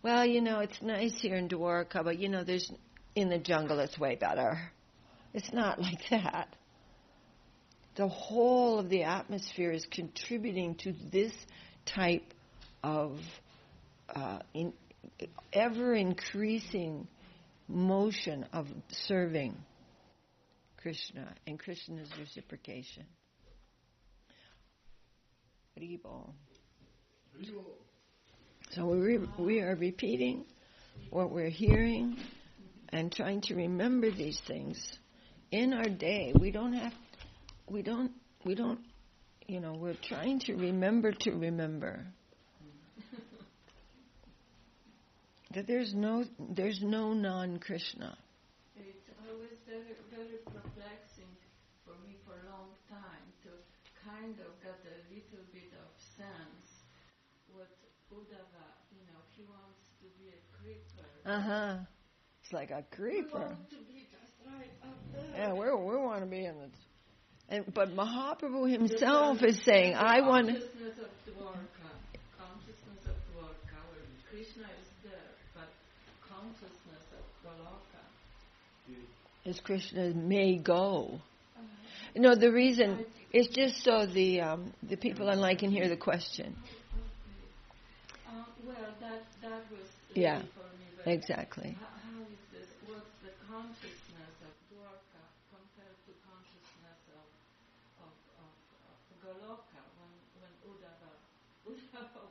well, it's nice here in Dwarka, but there's in the jungle it's way better. It's not like that. The whole of the atmosphere is contributing to this type of ever-increasing motion of serving Krishna and Krishna's reciprocation. Haribol. So we are repeating what we're hearing and trying to remember these things in our day. We're trying to remember that there's no non-Krishna. It's always very, very perplexing for me for a long time to kind of get a little bit of sense what Uddhava, he wants to be a creeper. It's like a creeper. We want to be just right up there. Yeah, we want to be in the... But Mahaprabhu himself is saying, I want... Consciousness of Dwarka, where Krishna is there, but consciousness of Goloka. As Krishna may go. No, the reason is just so the people online can hear the question. Well, that was Yeah, for me. But exactly. How is this? What's the consciousness of Dwarka compared to consciousness of Goloka when Uddhava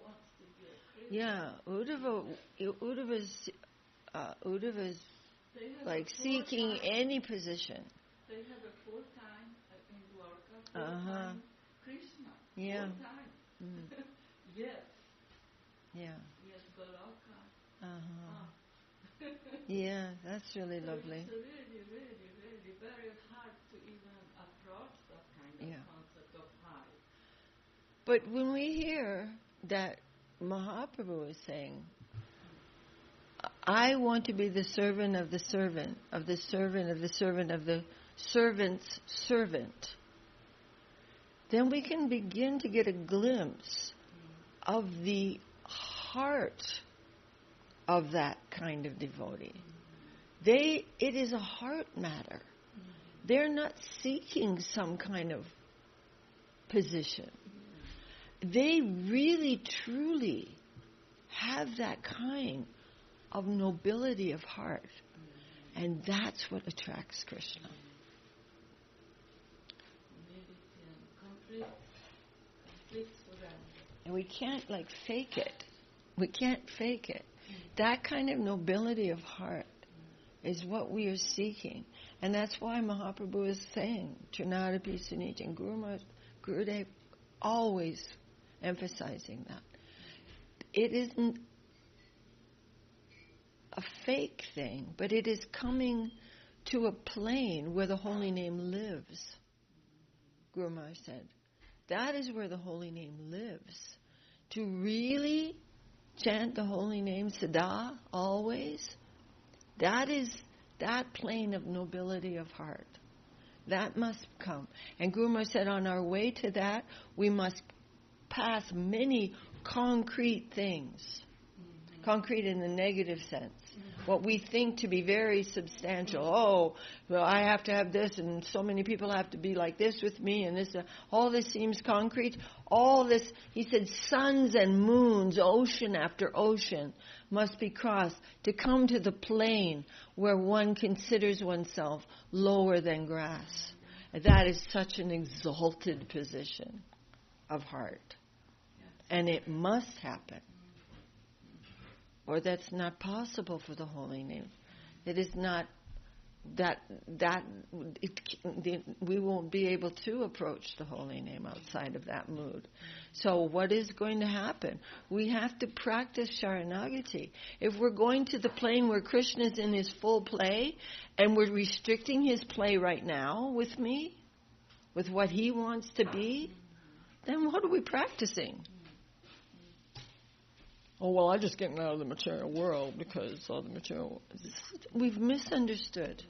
wants to be a creature? Yeah, Uddhava's like seeking any position. They have a full time in Dwarka, full time Krishna. Yeah. Full time. Yes. Yeah. Yes, Goloka. Yeah, that's really lovely. It's really, really, really very hard to even approach that kind of concept of high. But when we hear that Mahaprabhu is saying, I want to be the servant of the servant, of the servant of the servant of the servant's servant, then we can begin to get a glimpse of the heart of that kind of devotee. It is a heart matter. They're not seeking some kind of position. They really, truly have that kind of nobility of heart. And that's what attracts Krishna. And we can't fake it. We can't fake it. That kind of nobility of heart is what we are seeking. And that's why Mahaprabhu is saying, Trinadapi Sunit, and Gurudev always emphasizing that. It isn't a fake thing, but it is coming to a plane where the holy name lives. Guru Maharaj said, that is where the holy name lives. To really chant the holy name Sada, always, that is that plane of nobility of heart. That must come. And Guru Maharaj said, on our way to that, we must pass many concrete things. Concrete in the negative sense. What we think to be very substantial. Oh, well, I have to have this, and so many people have to be like this with me, and this. All this seems concrete. All this, he said, suns and moons, ocean after ocean, must be crossed to come to the plane where one considers oneself lower than grass. That is such an exalted position of heart. And it must happen. Or that's not possible for the holy name. It is not we won't be able to approach the holy name outside of that mood. So what is going to happen? We have to practice Sharanagati. If we're going to the plane where Krishna is in his full play, and we're restricting his play right now with me, with what he wants to be, then what are we practicing? Oh, well, I'm just getting out of the material world because all the material... We've misunderstood.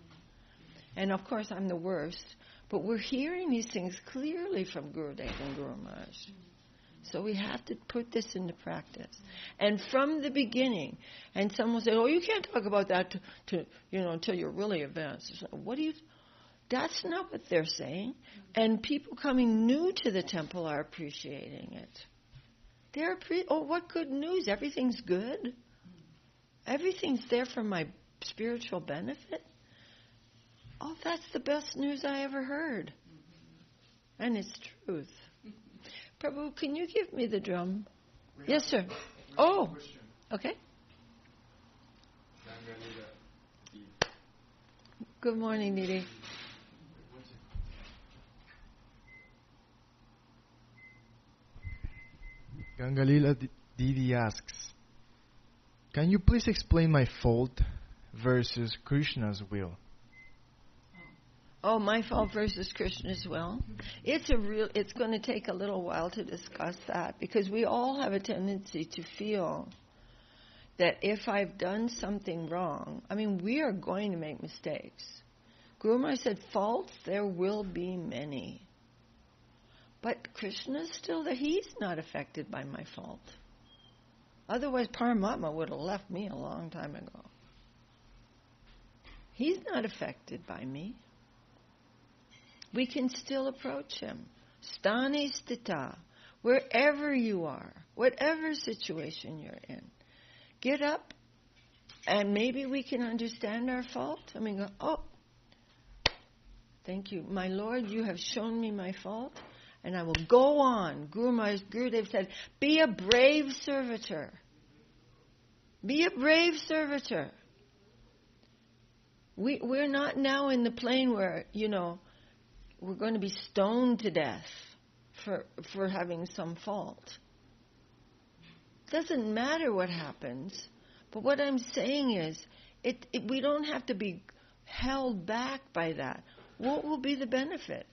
And, of course, I'm the worst. But we're hearing these things clearly from Gurudev and Guru Maharaj. So we have to put this into practice. And from the beginning, and someone said, oh, you can't talk about that until you're really advanced. So what do you... That's not what they're saying. And people coming new to the temple are appreciating it. What good news. Everything's good. Everything's there for my spiritual benefit. Oh, that's the best news I ever heard. And it's truth. Prabhu, can you give me the drum? Yes, sir. Oh, okay. Good morning, Nidhi. Gangalila Didi asks, can you please explain my fault versus Krishna's will? Oh, my fault versus Krishna's will. It's going to take a little while to discuss that, because we all have a tendency to feel that if I've done something wrong, we are going to make mistakes. Guru Maharaj said, faults there will be many. But Krishna's still there. He's not affected by my fault. Otherwise, Paramatma would have left me a long time ago. He's not affected by me. We can still approach him. Sthani stita, wherever you are, whatever situation you're in. Get up, and maybe we can understand our fault. Go, oh, thank you. My Lord, you have shown me my fault. And I will go on. Gurudev said, be a brave servitor. Be a brave servitor. We're not now in the plane where, we're going to be stoned to death for having some fault. Doesn't matter what happens. But what I'm saying is, we don't have to be held back by that. What will be the benefit?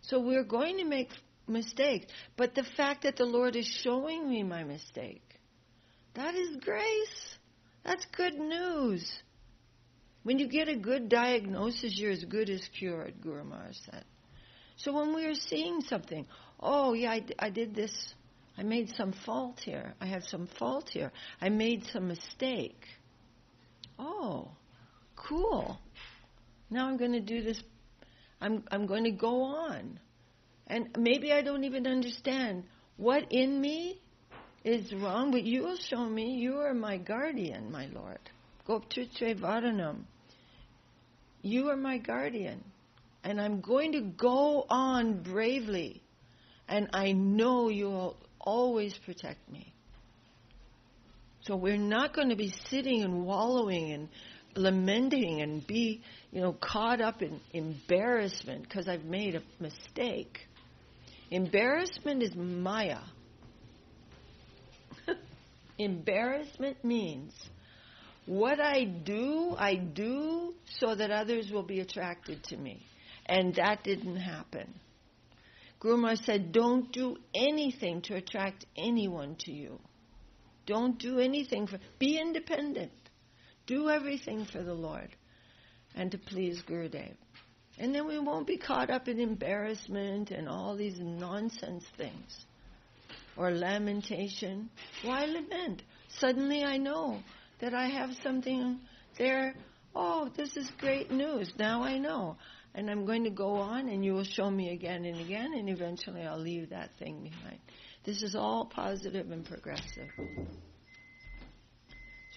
So we're going to make mistakes. But the fact that the Lord is showing me my mistake, that is grace. That's good news. When you get a good diagnosis, you're as good as cured, Guru Maharaj said. So when we are seeing something, oh, yeah, I did this. I made some fault here. I have some fault here. I made some mistake. Oh, cool. Now I'm going to do this. I'm going to go on. And maybe I don't even understand what in me is wrong, but you will show me. You are my guardian, my Lord. Goptutre Varanam. You are my guardian. And I'm going to go on bravely. And I know you will always protect me. So we're not going to be sitting and wallowing and lamenting and be, caught up in embarrassment because I've made a mistake. Embarrassment is Maya. Embarrassment means what I do so that others will be attracted to me. And that didn't happen. Guru Maharaj said, don't do anything to attract anyone to you. Don't do anything be independent. Do everything for the Lord and to please Gurudev. And then we won't be caught up in embarrassment and all these nonsense things. Or lamentation. Why lament? Suddenly I know that I have something there. Oh, this is great news. Now I know. And I'm going to go on, and you will show me again and again, and eventually I'll leave that thing behind. This is all positive and progressive.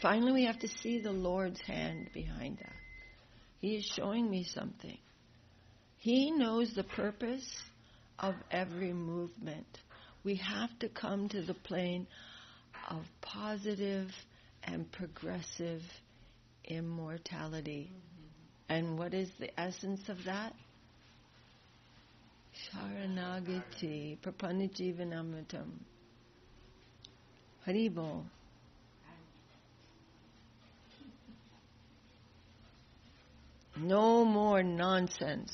Finally, we have to see the Lord's hand behind that. He is showing me something. He knows the purpose of every movement. We have to come to the plane of positive and progressive immortality. And what is the essence of that? Sharanagati Prapannajivanamritam. Haribo. No more nonsense.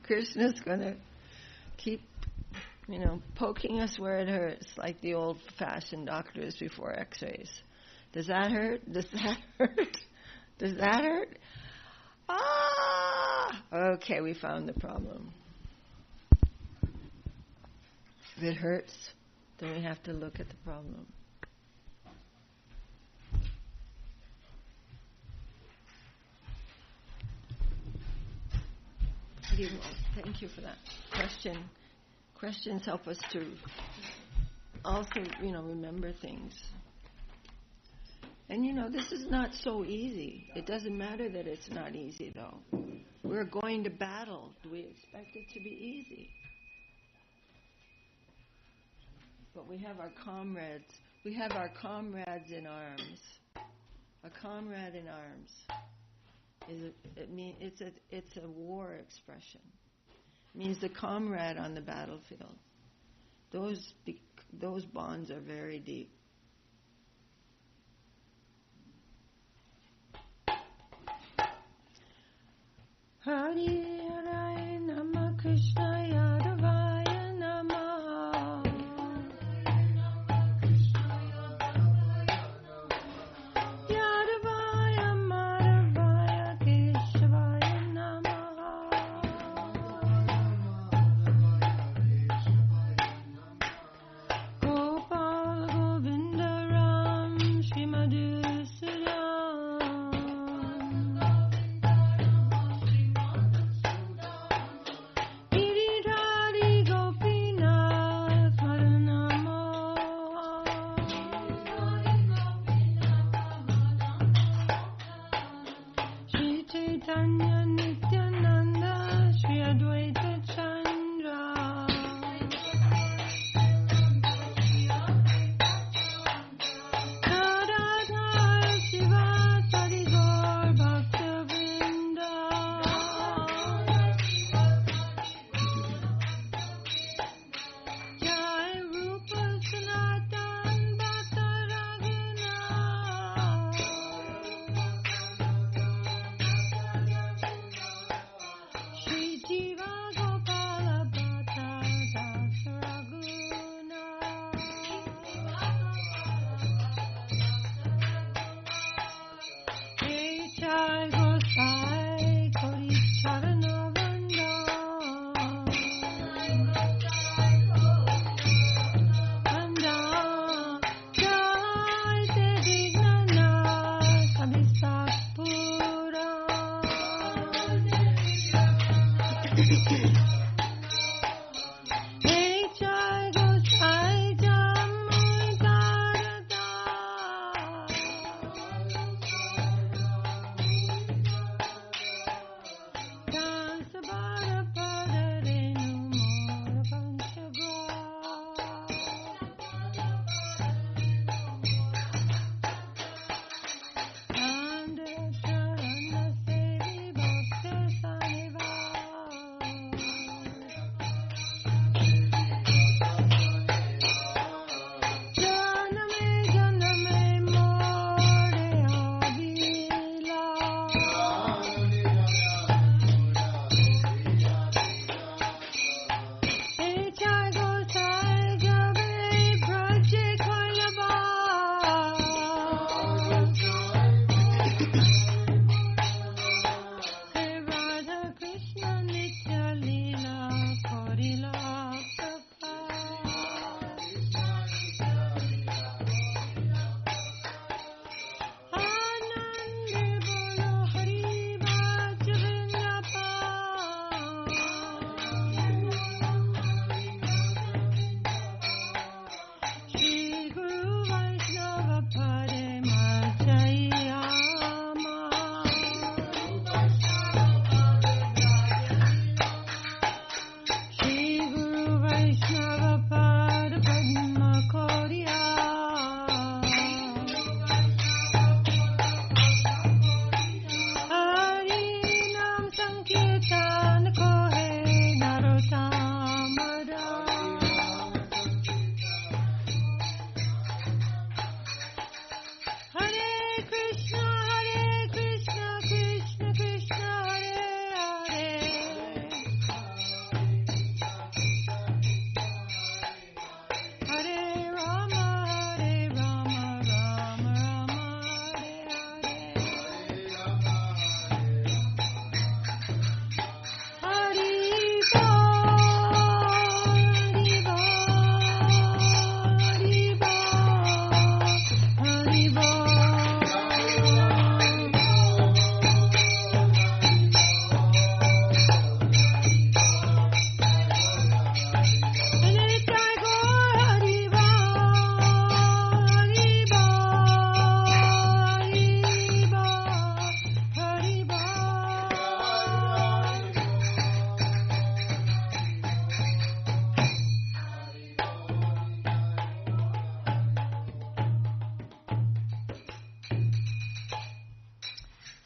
Krishna's going to keep, poking us where it hurts, like the old-fashioned doctors before x-rays. Does that hurt? Does that hurt? Does that hurt? Ah! Okay, we found the problem. If it hurts, then we have to look at the problem. Thank you for that question. Questions help us to also, remember things. And this is not so easy. It doesn't matter that it's not easy, though. We're going to battle. Do we expect it to be easy? But we have our comrades. We have our comrades in arms. A comrade in arms. It's a war expression. It means the comrade on the battlefield. Those bonds are very deep. Hari Hari Nama Krishna Yadavaya Namaha. Yadavaya Madhavaya Keshavaya Namaha. Gopal Govinda Ram Shrimadu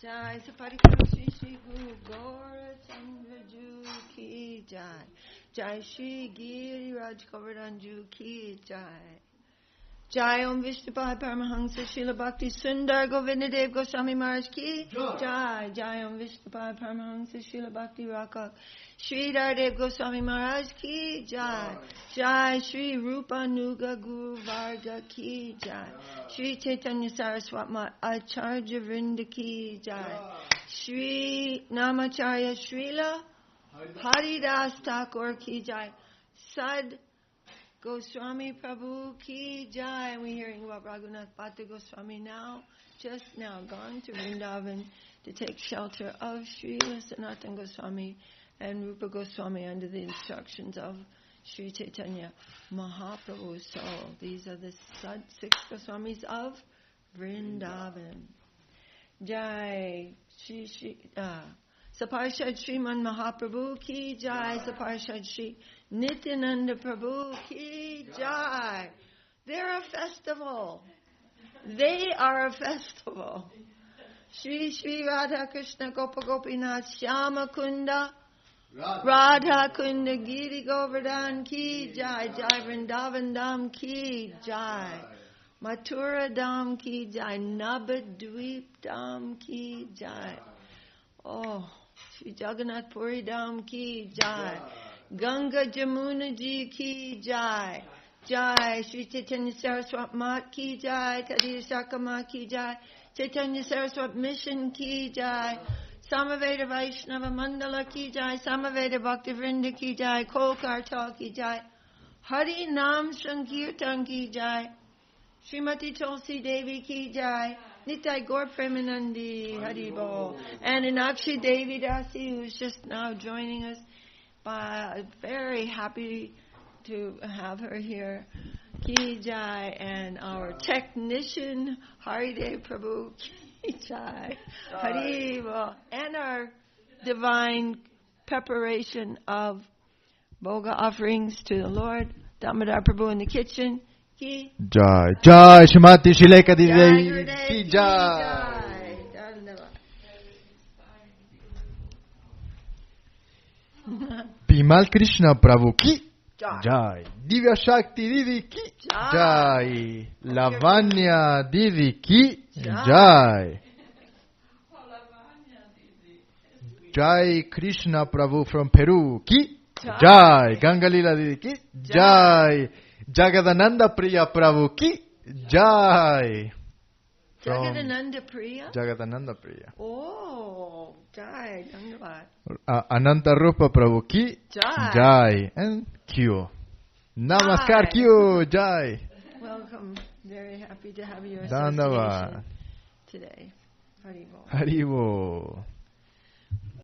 Jai Saparikaro Shri Shri Guru Gauranga Ju Ki Jai. Jai Shri Giri Raj Govardhan Ju Ki Jai. Jai Om Vishnupada Paramahansa Srila Bhakti Sundar Govinda Dev Goswami Maharaj Ki Jai. Jai Om Vishnupada Paramahansa Srila Bhakti Rakak Sridhar Dev Goswami Maharaj Ki Jai. Jai Shri Rupa Nuga Guru Varga Ki Jai. Shri Chaitanya Saraswati Acharya Vrinda Ki Jai. Shri Namacharya Srila Haridas Thakur Ki Jai. Sad Goswami Prabhu Ki Jai. We're hearing about Raghunath Bhatta Goswami now, just now gone to Vrindavan to take shelter of Srila Sanatana Goswami and Rupa Goswami under the instructions of Sri Chaitanya Mahaprabhu. So these are the 6 Goswamis of Vrindavan. Jai Shri Saparshad Sriman Mahaprabhu Ki Jai. Saparshad Shri Nityananda Prabhu Ki Jai. They're a festival. They are a festival. Shri Shri Radha Krishna Gopa Gopinath Shyama Kunda Radha Kunda Giri Govardhan Ki Jai. Jai Vrindavan Dham Ki Jai. Mathura Dham Ki Jai. Nabadweep Dham Ki Jai. Oh, Shri Jagannath Puri Dham Ki Jai. Ganga Jamuna Ji Ki Jai. Jai Shri Chaitanya Saraswat Mat Ki Jai. Kadir Sakama Ki Jai. Chaitanya Saraswat Mission Ki Jai. Samaveda Vaishnava Mandala Ki Jai. Samaveda Bhakti Vrinda Ki Jai. Kolkarta Ki Jai. Hari Nam Sankirtan Ki Jai. Srimati Tulsi Devi Ki Jai. Nitai Gaur Premanandi Haribo. And Inakshi Devi Dasi, who's just now joining us. Very happy to have her here. Ki Jai. And our technician Haridev Prabhu Ki Jai. Haribo. And our divine preparation of Bhoga offerings to the Lord. Damodar Prabhu in the kitchen. Ki Jai. Jai Shrimati Shileka Jai Devi Gurudev Ki Ki Jai. Dandavat. Bimal Krishna Prabhu Ki Jai. Jai. Divya Shakti Didi Ki Jai. Jai. Lavanya Didi Ki Jai. Jai. Jai Krishna Prabhu from Peru Ki Jai. Jai. Ganga Lila Didi Ki Jai. Jagadananda Priya Prabhu Ki Jai. From Jagadananda Priya. Jagadananda Priya. Oh, Jai. Dandavat. Ananta Rupa Prabhu Ki Jai. Jai. And Q. Namaskar Jai. Q. Jai. Welcome. Very happy to have your Dandavat. association today. Haribo. Haribo.